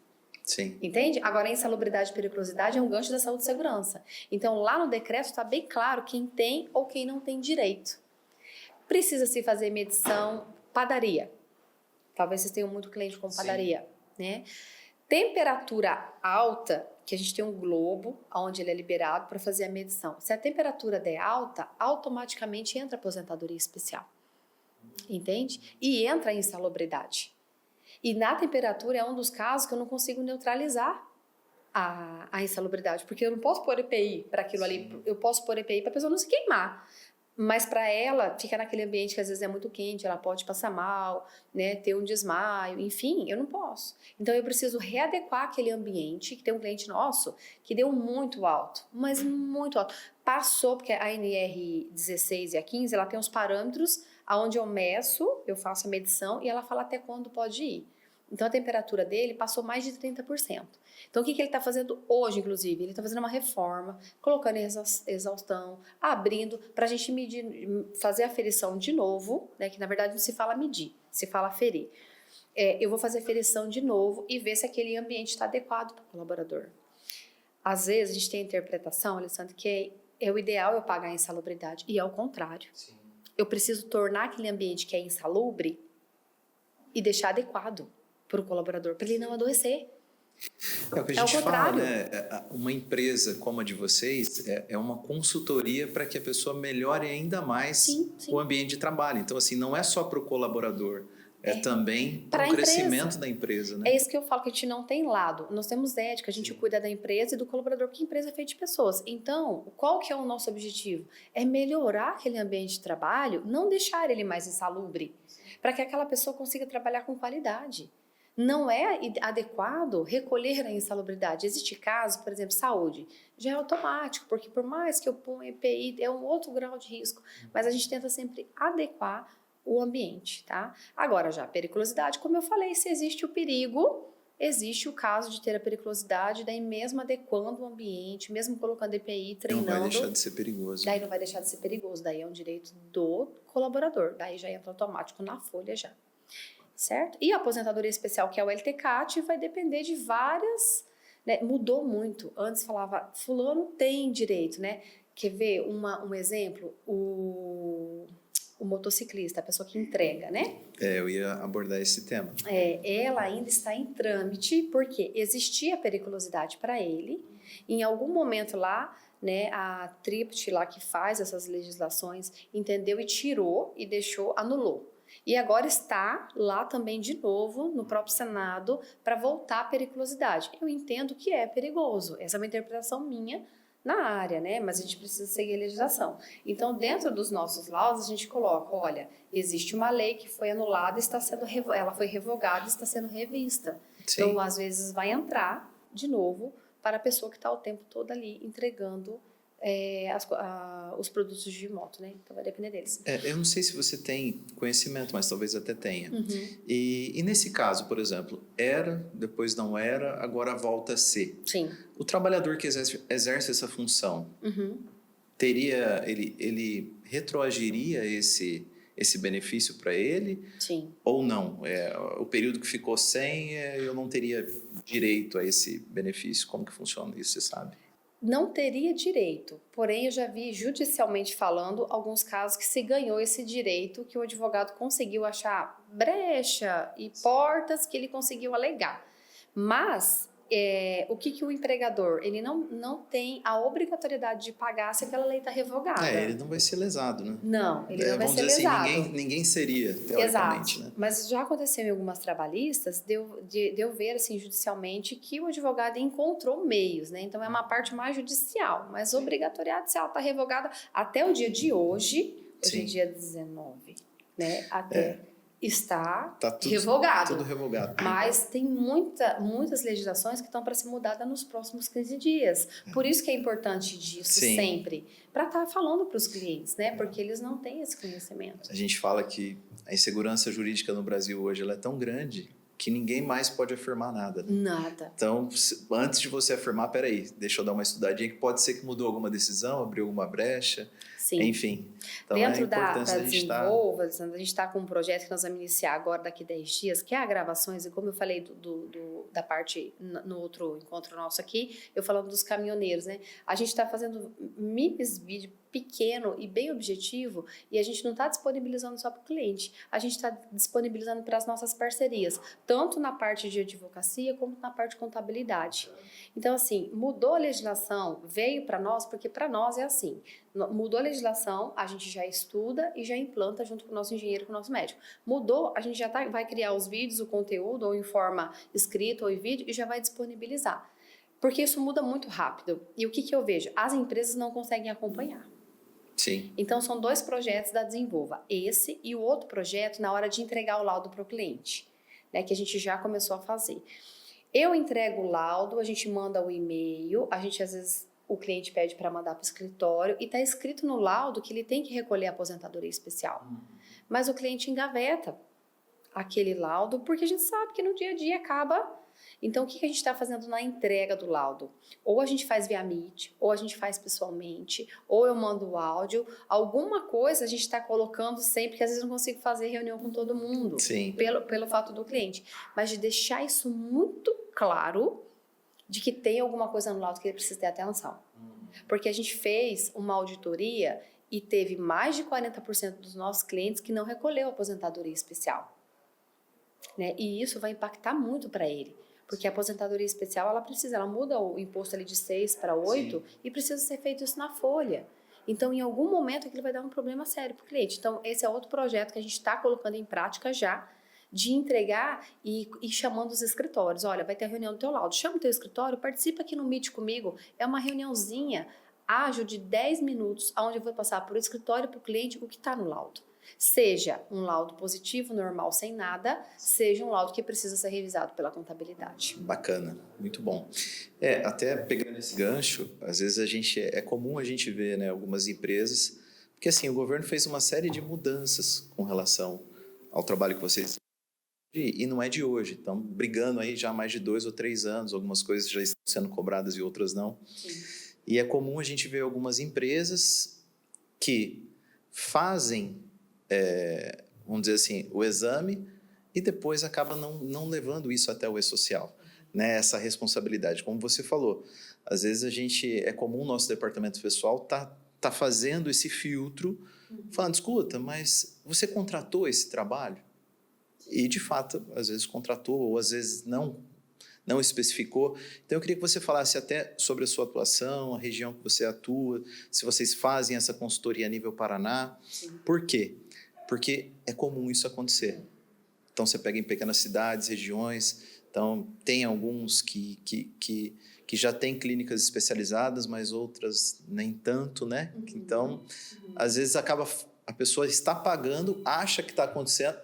Sim. Entende? Agora, a insalubridade e periculosidade é um gancho da saúde e segurança. Então, lá no decreto está bem claro quem tem ou quem não tem direito. Precisa-se fazer medição padaria. Talvez vocês tenham muito cliente com padaria, né? Temperatura alta, que a gente tem um globo onde ele é liberado para fazer a medição. Se a temperatura der alta, automaticamente entra a aposentadoria especial. Entende? E entra a insalubridade. E na temperatura é um dos casos que eu não consigo neutralizar a insalubridade, porque eu não posso pôr EPI para aquilo ali, eu posso pôr EPI para a pessoa não se queimar, mas para ela ficar naquele ambiente que às vezes é muito quente, ela pode passar mal, né, ter um desmaio, enfim, eu não posso. Então eu preciso readequar aquele ambiente, que tem um cliente nosso que deu muito alto, mas muito alto. Passou, porque a NR 16 e a 15, ela tem os parâmetros aonde eu meço, eu faço a medição e ela fala até quando pode ir. Então, a temperatura dele passou mais de 30%. Então, o que ele está fazendo hoje, inclusive? Ele está fazendo uma reforma, colocando exaustão, abrindo, para a gente medir, fazer a aferição de novo, né? Que na verdade não se fala medir, se fala aferir. Eu vou fazer a aferição de novo e ver se aquele ambiente está adequado para o colaborador. Às vezes, a gente tem a interpretação, Alessandro, que é o ideal eu pagar a insalubridade, e é o contrário. Sim. Eu preciso tornar aquele ambiente que é insalubre e deixar adequado para o colaborador, para ele não adoecer. É o que a gente fala, né? Uma empresa como a de vocês é uma consultoria para que a pessoa melhore ainda mais o ambiente de trabalho. Então, assim, não é só para o colaborador, também para o crescimento da empresa, né? É isso que eu falo, que a gente não tem lado. Nós temos ética, a gente cuida da empresa e do colaborador, porque a empresa é feita de pessoas. Então, qual que é o nosso objetivo? É melhorar aquele ambiente de trabalho, não deixar ele mais insalubre, para que aquela pessoa consiga trabalhar com qualidade. Não é adequado recolher a insalubridade. Existe caso, por exemplo, saúde, já é automático, porque por mais que eu ponha EPI, é um outro grau de risco, mas a gente tenta sempre adequar o ambiente, tá? Agora já, a periculosidade, como eu falei, se existe o perigo, existe o caso de ter a periculosidade, daí mesmo adequando o ambiente, mesmo colocando EPI, treinando... Não vai deixar de ser perigoso. Daí não vai deixar de ser perigoso, daí é um direito do colaborador, daí já entra automático na folha já, certo? E a aposentadoria especial, que é o LTCAT, vai depender de várias... Né? Mudou muito, antes falava, fulano tem direito, né? Quer ver um exemplo? O motociclista, a pessoa que entrega, né? Eu ia abordar esse tema. Ela ainda está em trâmite, porque existia periculosidade para ele. Em algum momento lá, né, a TRIPT lá que faz essas legislações entendeu e tirou e deixou, anulou. E agora está lá também de novo no próprio Senado para voltar a periculosidade. Eu entendo que é perigoso, essa é uma interpretação minha na área, né? Mas a gente precisa seguir a legislação. Então, dentro dos nossos laudos, a gente coloca, olha, existe uma lei que foi anulada, ela foi revogada, está sendo revista. Sim. Então, às vezes, vai entrar de novo para a pessoa que está o tempo todo ali entregando os produtos de moto, né? Então, vai depender deles. Eu não sei se você tem conhecimento, mas talvez até tenha. Uhum. E nesse caso, por exemplo, era, depois não era, agora volta a ser. Sim. O trabalhador que exerce essa função, Uhum. ele retroagiria esse benefício para ele? Sim. Ou não? O período que ficou sem, eu não teria direito a esse benefício. Como que funciona isso, você sabe? Não teria direito, porém eu já vi judicialmente falando alguns casos que se ganhou esse direito, que o advogado conseguiu achar brecha e portas que ele conseguiu alegar. Mas o que o empregador, ele não tem a obrigatoriedade de pagar se aquela lei está revogada. Ele não vai ser lesado, né? Não, ele não vai ser vamos dizer lesado. assim, ninguém seria, teoricamente, Exato. né? Mas já aconteceu em algumas trabalhistas de eu ver assim, judicialmente que o advogado encontrou meios, né? Então é uma parte mais judicial, mas obrigatoriedade, se ela está revogada até o dia de hoje é dia 19, né? Até está revogado. Tudo revogado. Mas tem muitas legislações que estão para ser mudadas nos próximos 15 dias. Por isso que é importante disso sempre, para estar falando para os clientes, né? Porque eles não têm esse conhecimento. A gente fala que a insegurança jurídica no Brasil hoje ela é tão grande que ninguém mais pode afirmar nada. Né? Nada. Então, antes de você afirmar, peraí, deixa eu dar uma estudadinha, que pode ser que mudou alguma decisão, abriu alguma brecha, Sim. enfim. Então, dentro da Desenvolva, a gente está com um projeto que nós vamos iniciar agora daqui a 10 dias, que é a gravações, e como eu falei da parte no outro encontro nosso aqui, eu falando dos caminhoneiros, né? A gente está fazendo vídeo pequeno e bem objetivo, e a gente não está disponibilizando só para o cliente, a gente está disponibilizando para as nossas parcerias, tanto na parte de advocacia como na parte de contabilidade. Então, assim, mudou a legislação, veio para nós, porque para nós é assim, mudou a legislação, a gente já estuda e já implanta junto com o nosso engenheiro, com o nosso médico. Mudou, a gente já vai criar os vídeos, o conteúdo, ou em forma escrita ou em vídeo, e já vai disponibilizar. Porque isso muda muito rápido. E o que eu vejo? As empresas não conseguem acompanhar. Sim. Então, são 2 projetos da Desenvolva. Esse e o outro projeto na hora de entregar o laudo para o cliente, né, que a gente já começou a fazer. Eu entrego o laudo, a gente manda o e-mail, a gente às vezes o cliente pede para mandar para o escritório e está escrito no laudo que ele tem que recolher a aposentadoria especial. Mas o cliente engaveta aquele laudo porque a gente sabe que no dia a dia acaba. Então, o que a gente está fazendo na entrega do laudo? Ou a gente faz via Meet, ou a gente faz pessoalmente, ou eu mando o áudio. Alguma coisa a gente está colocando sempre, porque às vezes eu não consigo fazer reunião com todo mundo, pelo fato do cliente. Mas de deixar isso muito claro, de que tem alguma coisa no laudo que ele precisa ter atenção. Porque a gente fez uma auditoria e teve mais de 40% dos nossos clientes que não recolheu a aposentadoria especial. Né? E isso vai impactar muito para ele. Porque a aposentadoria especial, ela muda o imposto ali de 6 para 8 e precisa ser feito isso na folha. Então, em algum momento, aquilo vai dar um problema sério para o cliente. Então, esse é outro projeto que a gente está colocando em prática já, de entregar e chamando os escritórios. Olha, vai ter a reunião do teu laudo. Chama o teu escritório, participa aqui no Meet comigo. É uma reuniãozinha ágil de 10 minutos, onde eu vou passar para o escritório, para o cliente, o que está no laudo. Seja um laudo positivo, normal, sem nada, seja um laudo que precisa ser revisado pela contabilidade. Bacana, muito bom. Até pegando esse gancho, às vezes é comum a gente ver, né, algumas empresas, Porque assim, o governo fez uma série de mudanças com relação ao trabalho que vocês e não é de hoje. Estão brigando aí já há mais de 2 ou 3 anos, algumas coisas já estão sendo cobradas e outras não. Sim. E é comum a gente ver algumas empresas que fazem, vamos dizer assim, o exame e depois acaba não levando isso até o e-social, né? Essa responsabilidade, como você falou. Às vezes é comum o nosso departamento pessoal tá fazendo esse filtro, falando, escuta, mas você contratou esse trabalho? E, de fato, às vezes contratou ou às vezes não especificou. Então, eu queria que você falasse até sobre a sua atuação, a região que você atua, se vocês fazem essa consultoria a nível Paraná. Sim. Por quê? Porque é comum isso acontecer. Então, você pega em pequenas cidades, regiões, então tem alguns que já têm clínicas especializadas, mas outras nem tanto, né? Então, às vezes a pessoa está pagando, acha que está acontecendo,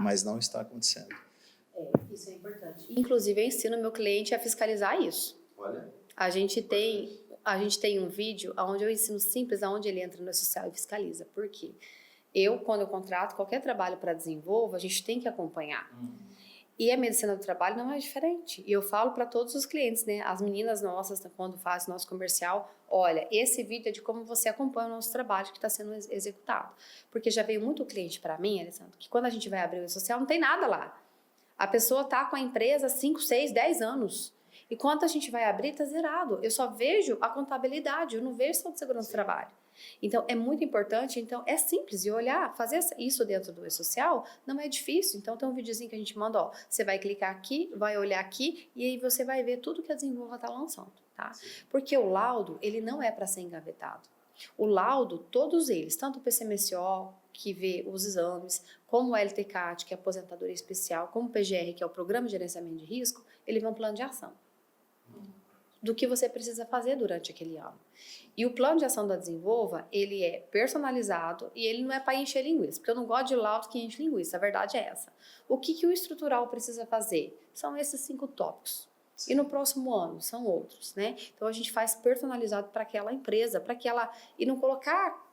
mas não está acontecendo. Isso é importante. Inclusive, eu ensino meu cliente a fiscalizar isso. Olha. A gente tem um vídeo onde eu ensino simples, onde ele entra no social e fiscaliza. Por quê? Quando eu contrato qualquer trabalho para desenvolver, a gente tem que acompanhar. E a medicina do trabalho não é diferente. E eu falo para todos os clientes, né? As meninas nossas, quando fazem nosso comercial, olha, esse vídeo é de como você acompanha o nosso trabalho que está sendo executado. Porque já veio muito cliente para mim, Alessandro, que quando a gente vai abrir o social, não tem nada lá. A pessoa está com a empresa há 5, 6, 10 anos. E quando a gente vai abrir, está zerado. Eu só vejo a contabilidade, eu não vejo só de segurança do trabalho. Então, é muito importante, então, é simples de olhar, fazer isso dentro do e-social não é difícil. Então, tem um videozinho que a gente manda, você vai clicar aqui, vai olhar aqui e aí você vai ver tudo que a Desenvolva está lançando, tá? Porque o laudo, ele não é para ser engavetado. O laudo, todos eles, tanto o PCMSO, que vê os exames, como o LTCAT, que é a aposentadoria especial, como o PGR, que é o Programa de Gerenciamento de Risco, ele vê um plano de ação do que você precisa fazer durante aquele ano. E o plano de ação da Desenvolva, ele é personalizado e ele não é para encher linguiça, porque eu não gosto de laudo que enche linguiça, a verdade é essa. O que o estrutural precisa fazer? São esses 5 tópicos. E no próximo ano são outros, né? Então a gente faz personalizado para aquela empresa, e não colocar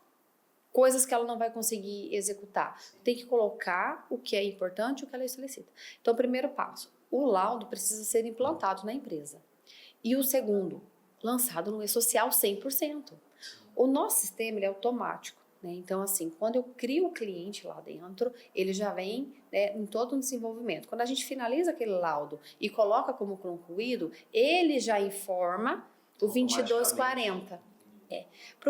coisas que ela não vai conseguir executar. Tem que colocar o que é importante e o que ela solicita. Então, o primeiro passo, o laudo precisa ser implantado na empresa. E o segundo, lançado no e-social 100%. O nosso sistema ele é automático, né? Então, assim, quando eu crio o cliente lá dentro, ele já vem, né, em todo um desenvolvimento. Quando a gente finaliza aquele laudo e coloca como concluído, ele já informa o 2240. Para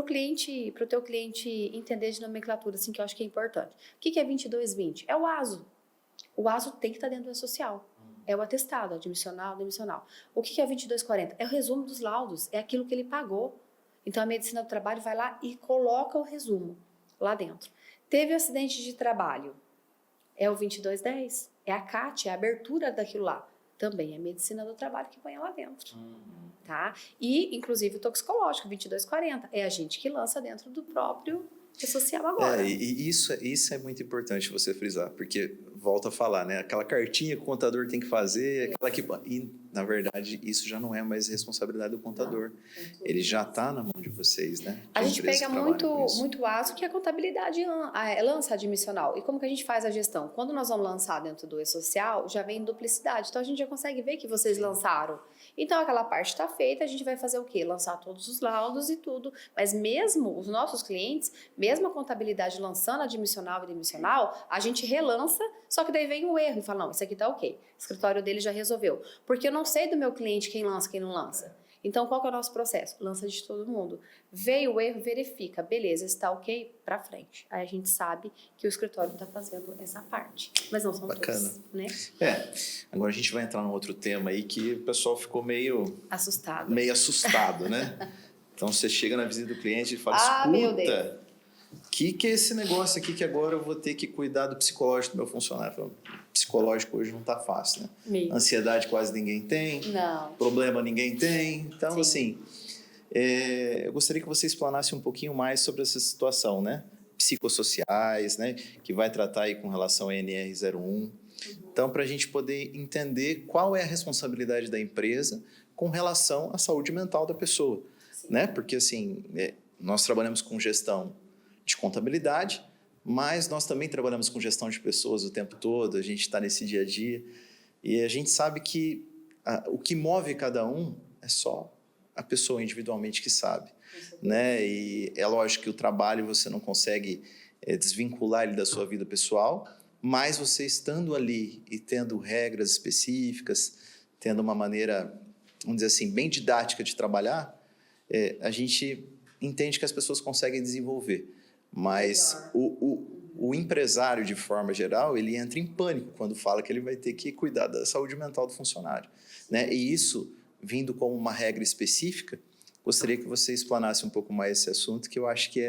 o teu cliente entender de nomenclatura, assim, que eu acho que é importante. O que é 2220? É o ASO. O ASO tem que estar dentro do e-social. É o atestado, admissional, demissional. O que é 2240? É o resumo dos laudos, é aquilo que ele pagou. Então, a medicina do trabalho vai lá e coloca o resumo lá dentro. Teve acidente de trabalho, é o 2210, é a CAT, é a abertura daquilo lá. Também é medicina do trabalho que põe lá dentro. Tá? E, inclusive, o toxicológico, 2240, é a gente que lança dentro do próprio e-social agora. E isso é muito importante você frisar, porque, volta a falar, né? Aquela cartinha que o contador tem que fazer, e, na verdade, isso já não é mais responsabilidade do contador. Ele já está na mão de vocês, né? A gente pega muito ASO que a contabilidade lança admissional. E como que a gente faz a gestão? Quando nós vamos lançar dentro do e-social, já vem duplicidade. Então, a gente já consegue ver que vocês lançaram. Então, aquela parte está feita, a gente vai fazer o quê? Lançar todos os laudos e tudo. Mas mesmo os nossos clientes, mesmo a contabilidade lançando admissional e demissional, a gente relança, só que daí vem o erro e fala, não, isso aqui tá ok. O escritório dele já resolveu. Porque eu não sei do meu cliente quem lança, quem não lança. Então, qual que é o nosso processo? Lança de todo mundo. Veio o erro, verifica. Beleza, está ok? Pra frente. Aí a gente sabe que o escritório está fazendo essa parte. Mas não são todos, né? Agora a gente vai entrar num outro tema aí que o pessoal ficou meio assustado, né? Então, você chega na visita do cliente e fala, escuta, que é esse negócio aqui que agora eu vou ter que cuidar do psicológico do meu funcionário? Psicológico hoje não está fácil, né? Ansiedade quase ninguém tem. Não. Problema ninguém tem. Então, assim, eu gostaria que você explanasse um pouquinho mais sobre essa situação, né? Psicossociais, né? Que vai tratar aí com relação à NR01. Então, para a gente poder entender qual é a responsabilidade da empresa com relação à saúde mental da pessoa, né? Porque, assim, nós trabalhamos com gestão de contabilidade, mas nós também trabalhamos com gestão de pessoas o tempo todo, a gente está nesse dia a dia, e a gente sabe que o que move cada um é só a pessoa individualmente que sabe, né? E é lógico que o trabalho você não consegue desvincular ele da sua vida pessoal, mas você estando ali e tendo regras específicas, tendo uma maneira, vamos dizer assim, bem didática de trabalhar, a gente entende que as pessoas conseguem desenvolver. Mas o empresário, de forma geral, ele entra em pânico quando fala que ele vai ter que cuidar da saúde mental do funcionário, né? E isso, vindo como uma regra específica, gostaria que você explanasse um pouco mais esse assunto, que eu acho que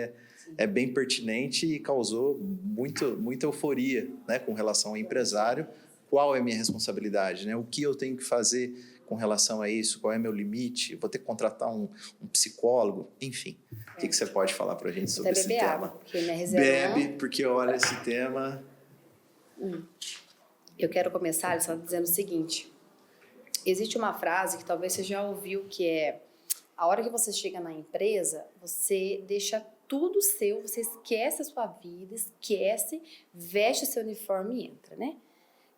é bem pertinente e causou muita euforia, né, com relação ao empresário. Qual é a minha responsabilidade, né? O que eu tenho que fazer com relação a isso? Qual é meu limite? Vou ter que contratar um psicólogo? Enfim, o que você pode falar para a gente sobre esse tema? Água, porque Bebe, porque olha esse tema... Eu quero começar, Alessandra, dizendo o seguinte. Existe uma frase que talvez você já ouviu, que é: a hora que você chega na empresa, você deixa tudo seu, você esquece a sua vida, esquece, veste o seu uniforme e entra, né?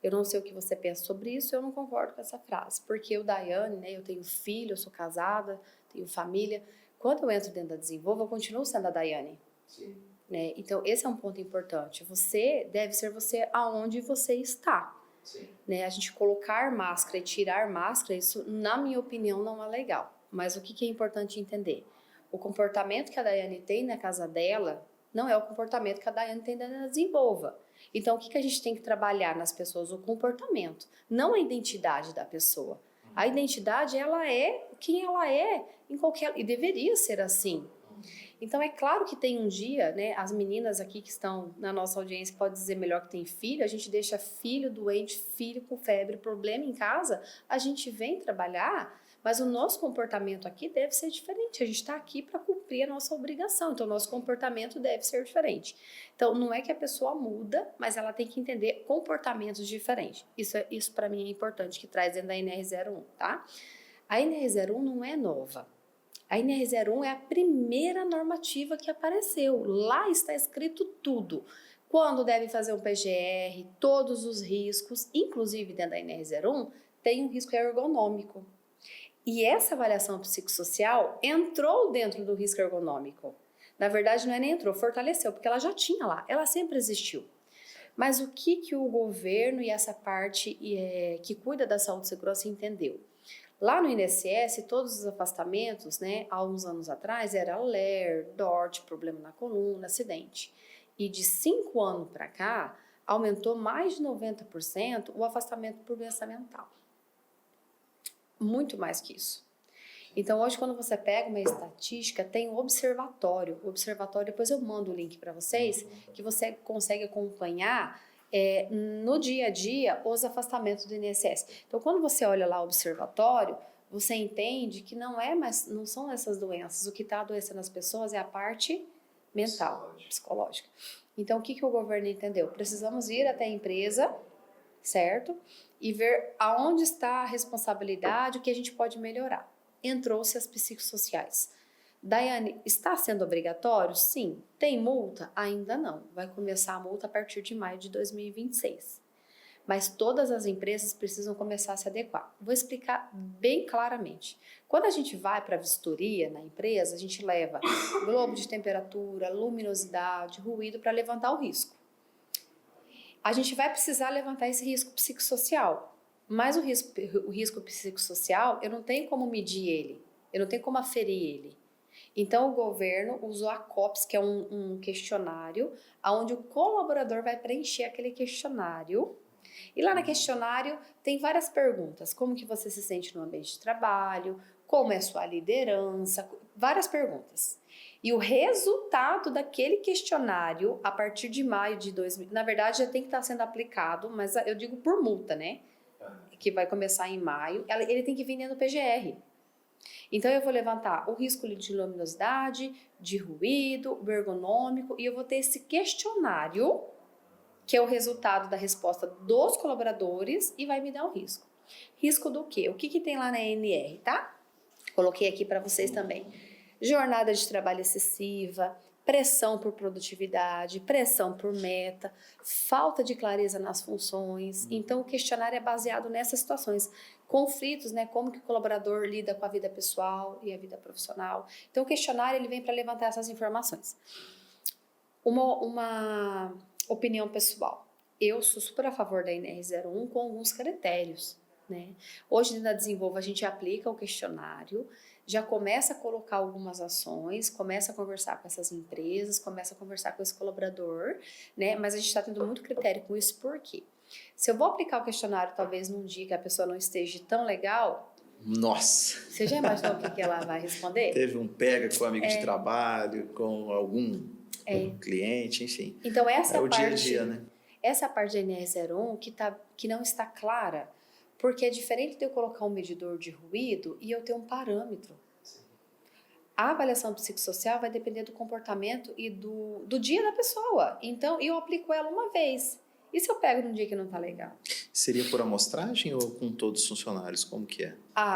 Eu não sei o que você pensa sobre isso, eu não concordo com essa frase. Porque eu, Daiane, né, eu tenho filho, eu sou casada, tenho família. Quando eu entro dentro da Desenvolva, eu continuo sendo a Daiane. Sim. Né? Então, esse é um ponto importante. Você deve ser você aonde você está. Sim. Né? A gente colocar máscara e tirar máscara, isso, na minha opinião, não é legal. Mas o que é importante entender? O comportamento que a Daiane tem na casa dela não é o comportamento que a Daiane tem na Desenvolva. Então, o que a gente tem que trabalhar nas pessoas? O comportamento, não a identidade da pessoa. A identidade, ela é quem ela é em qualquer... E deveria ser assim. Então, é claro que tem um dia, né? As meninas aqui que estão na nossa audiência podem dizer melhor que tem filho. A gente deixa filho doente, filho com febre, problema em casa. A gente vem trabalhar, mas o nosso comportamento aqui deve ser diferente. A gente está aqui para cumprir a nossa obrigação. Então, o nosso comportamento deve ser diferente. Então, não é que a pessoa muda, mas ela tem que entender comportamentos diferentes. Isso para mim é importante, que traz dentro da NR01, tá? A NR01 não é nova. A NR01 é a primeira normativa que apareceu. Lá está escrito tudo. Quando deve fazer um PGR, todos os riscos, inclusive dentro da NR01, tem um risco ergonômico. E essa avaliação psicossocial entrou dentro do risco ergonômico. Na verdade, não é nem entrou, fortaleceu, porque ela já tinha lá, ela sempre existiu. Mas o que o governo e essa parte que cuida da saúde e segurança entendeu? Lá no INSS, todos os afastamentos, né, há uns anos atrás, era LER, DORT, problema na coluna, acidente. E de 5 anos para cá, aumentou mais de 90% o afastamento por doença mental. Muito mais que isso. Então, hoje, quando você pega uma estatística, tem um observatório. O observatório, depois eu mando o link para vocês, que você consegue acompanhar no dia a dia os afastamentos do INSS. Então, quando você olha lá o observatório, você entende que não são essas doenças. O que está adoecendo as pessoas é a parte mental, psicológica. Então, o que o governo entendeu? Precisamos ir até a empresa, certo? E ver aonde está a responsabilidade, o que a gente pode melhorar. Entrou-se as psicossociais. Daiane, está sendo obrigatório? Sim. Tem multa? Ainda não. Vai começar a multa a partir de maio de 2026. Mas todas as empresas precisam começar a se adequar. Vou explicar bem claramente. Quando a gente vai para a vistoria na empresa, a gente leva globo de temperatura, luminosidade, ruído para levantar o risco. A gente vai precisar levantar esse risco psicossocial. Mas o risco psicossocial, eu não tenho como medir ele. Eu não tenho como aferir ele. Então, o governo usou a COPS, que é um questionário, onde o colaborador vai preencher aquele questionário. E lá no questionário tem várias perguntas. Como que você se sente no ambiente de trabalho? Como é a sua liderança? Várias perguntas. E o resultado daquele questionário, a partir de maio de 2000... Na verdade, já tem que estar sendo aplicado, mas eu digo por multa, né? Que vai começar em maio. Ele tem que vir dentro do PGR. Então, eu vou levantar o risco de luminosidade, de ruído, o ergonômico, e eu vou ter esse questionário, que é o resultado da resposta dos colaboradores, e vai me dar o risco. Risco do quê? O que tem lá na NR, tá? Coloquei aqui para vocês também. Jornada de trabalho excessiva, pressão por produtividade, pressão por meta, falta de clareza nas funções. Então, o questionário é baseado nessas situações. Conflitos, né? Como que o colaborador lida com a vida pessoal e a vida profissional. Então, o questionário ele vem para levantar essas informações. Uma opinião pessoal. Eu sou super a favor da NR01 com alguns critérios, né? Hoje, na Desenvolva, a gente aplica o questionário, já começa a colocar algumas ações, começa a conversar com essas empresas, começa a conversar com esse colaborador, né? Mas a gente está tendo muito critério com isso, por quê? Se eu vou aplicar o questionário, talvez num dia que a pessoa não esteja tão legal... Nossa! Você já imaginou o que ela vai responder? Teve um pega com amigo de trabalho, com algum cliente, enfim. Então, essa é o parte, dia a dia, né? Essa parte da NR01 que não está clara, porque é diferente de eu colocar um medidor de ruído e eu ter um parâmetro. A avaliação psicossocial vai depender do comportamento e do dia da pessoa. Então, eu aplico ela uma vez. E se eu pego num dia que não tá legal? Seria por amostragem ou com todos os funcionários? Como que é?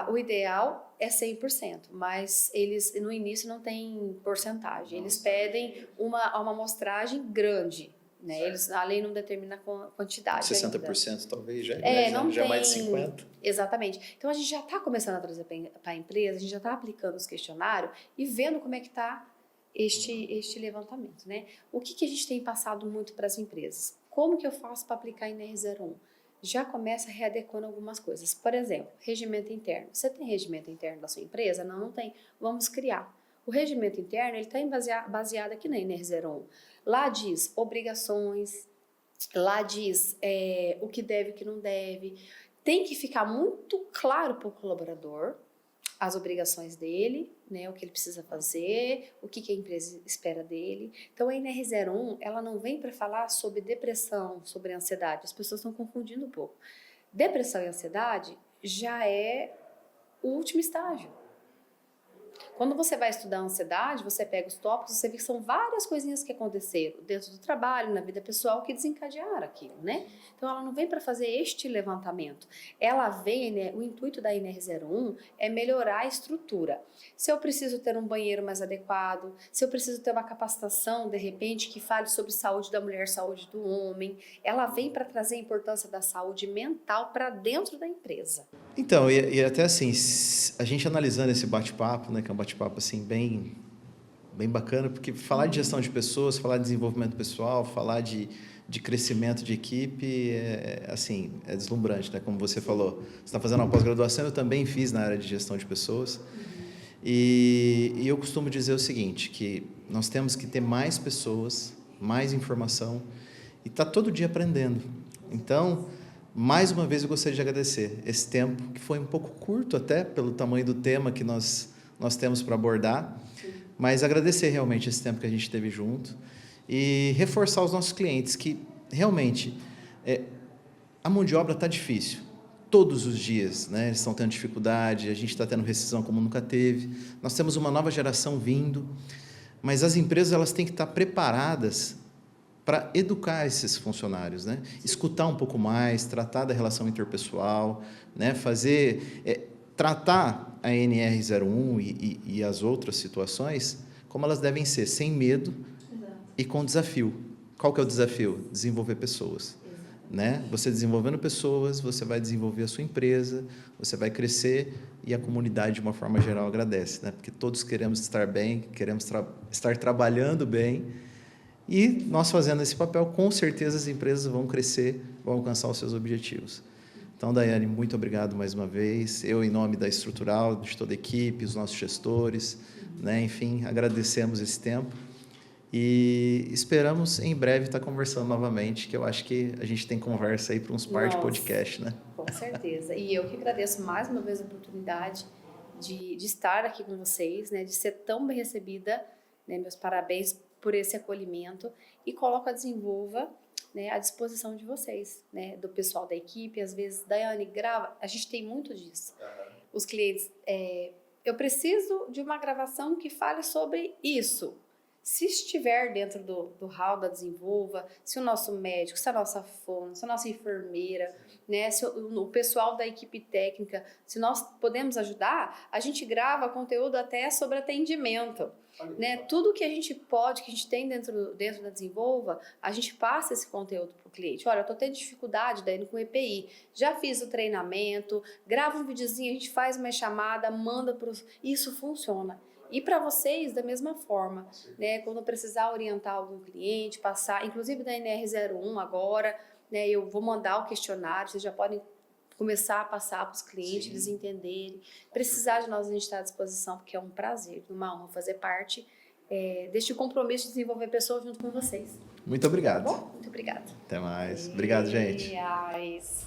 O ideal é 100%, mas eles no início não tem porcentagem. Eles pedem uma amostragem grande. Né? A lei não determina a quantidade 60% ainda. Talvez já não já tem... mais de 50%. Exatamente. Então, a gente já está começando a trazer para a empresa, a gente já está aplicando os questionários e vendo como é que está este levantamento. Né? O que a gente tem passado muito para as empresas? Como que eu faço para aplicar em NR01? Já começa readequando algumas coisas. Por exemplo, regimento interno. Você tem regimento interno da sua empresa? Não tem. Vamos criar. O regimento interno ele está baseado aqui na NR01. Lá diz obrigações, lá diz o que deve e o que não deve. Tem que ficar muito claro para o colaborador as obrigações dele, né, o que ele precisa fazer, o que a empresa espera dele. Então, a NR01, ela não vem para falar sobre depressão, sobre ansiedade. As pessoas estão confundindo um pouco. Depressão e ansiedade já é o último estágio. Quando você vai estudar a ansiedade, você pega os tópicos, você vê que são várias coisinhas que aconteceram dentro do trabalho, na vida pessoal, que desencadearam aquilo, né? Então, ela não vem para fazer este levantamento. Ela vem, né? O intuito da NR01 é melhorar a estrutura. Se eu preciso ter um banheiro mais adequado, se eu preciso ter uma capacitação, de repente, que fale sobre saúde da mulher, saúde do homem, ela vem para trazer a importância da saúde mental para dentro da empresa. Então, e até assim, a gente analisando esse bate-papo, né, que é um bate-papo assim, bem bacana, porque falar de gestão de pessoas, falar de desenvolvimento pessoal, falar de crescimento de equipe, é deslumbrante, né? Como você falou, você está fazendo uma pós-graduação, eu também fiz na área de gestão de pessoas, e eu costumo dizer o seguinte, que nós temos que ter mais pessoas, mais informação, e está todo dia aprendendo. Então, mais uma vez eu gostaria de agradecer esse tempo, que foi um pouco curto até, pelo tamanho do tema que nós temos para abordar, mas agradecer realmente esse tempo que a gente teve junto e reforçar os nossos clientes que realmente a mão de obra está difícil, todos os dias, né? Eles estão tendo dificuldade, a gente está tendo rescisão como nunca teve, nós temos uma nova geração vindo, mas as empresas elas têm que estar preparadas para educar esses funcionários, né? Escutar um pouco mais, tratar da relação interpessoal, né? Tratar a NR01 e as outras situações como elas devem ser, sem medo e com desafio. Qual que é o desafio? Desenvolver pessoas. Né? Você desenvolvendo pessoas, você vai desenvolver a sua empresa, você vai crescer e a comunidade, de uma forma geral, agradece, né? Porque todos queremos estar bem, queremos estar trabalhando bem. E nós fazendo esse papel, com certeza as empresas vão crescer, vão alcançar os seus objetivos. Então, Daiane, muito obrigado mais uma vez. Eu, em nome da Estrutural, de toda a equipe, os nossos gestores, né? Enfim, agradecemos esse tempo e esperamos em breve estar conversando novamente, que eu acho que a gente tem conversa aí para uns par de podcast, né? Com certeza. E eu que agradeço mais uma vez a oportunidade de estar aqui com vocês, né? De ser tão bem recebida, né? Meus parabéns por esse acolhimento e coloco a Desenvolva, né, à disposição de vocês, né, do pessoal da equipe. Às vezes, Daiane, grava, a gente tem muito disso. Os clientes, eu preciso de uma gravação que fale sobre isso. Se estiver dentro do hall da Desenvolva, se o nosso médico, se a nossa fono, se a nossa enfermeira, né, se o pessoal da equipe técnica, se nós podemos ajudar, a gente grava conteúdo até sobre atendimento. Né? Tudo que a gente pode, que a gente tem dentro da Desenvolva, a gente passa esse conteúdo para o cliente. Olha, eu estou tendo dificuldade daí com EPI, já fiz o treinamento, grava um videozinho, a gente faz uma chamada, manda para isso funciona. E para vocês, da mesma forma, né? Quando precisar orientar algum cliente, passar, inclusive da NR01 agora, né? Eu vou mandar o questionário, vocês já podem começar a passar para os clientes, eles entenderem. Precisar de nós, a gente está à disposição, porque é um prazer, uma honra fazer parte deste compromisso de desenvolver pessoas junto com vocês. Muito obrigado. Tá bom? Muito obrigada. Até mais. Obrigado, gente. Aliás.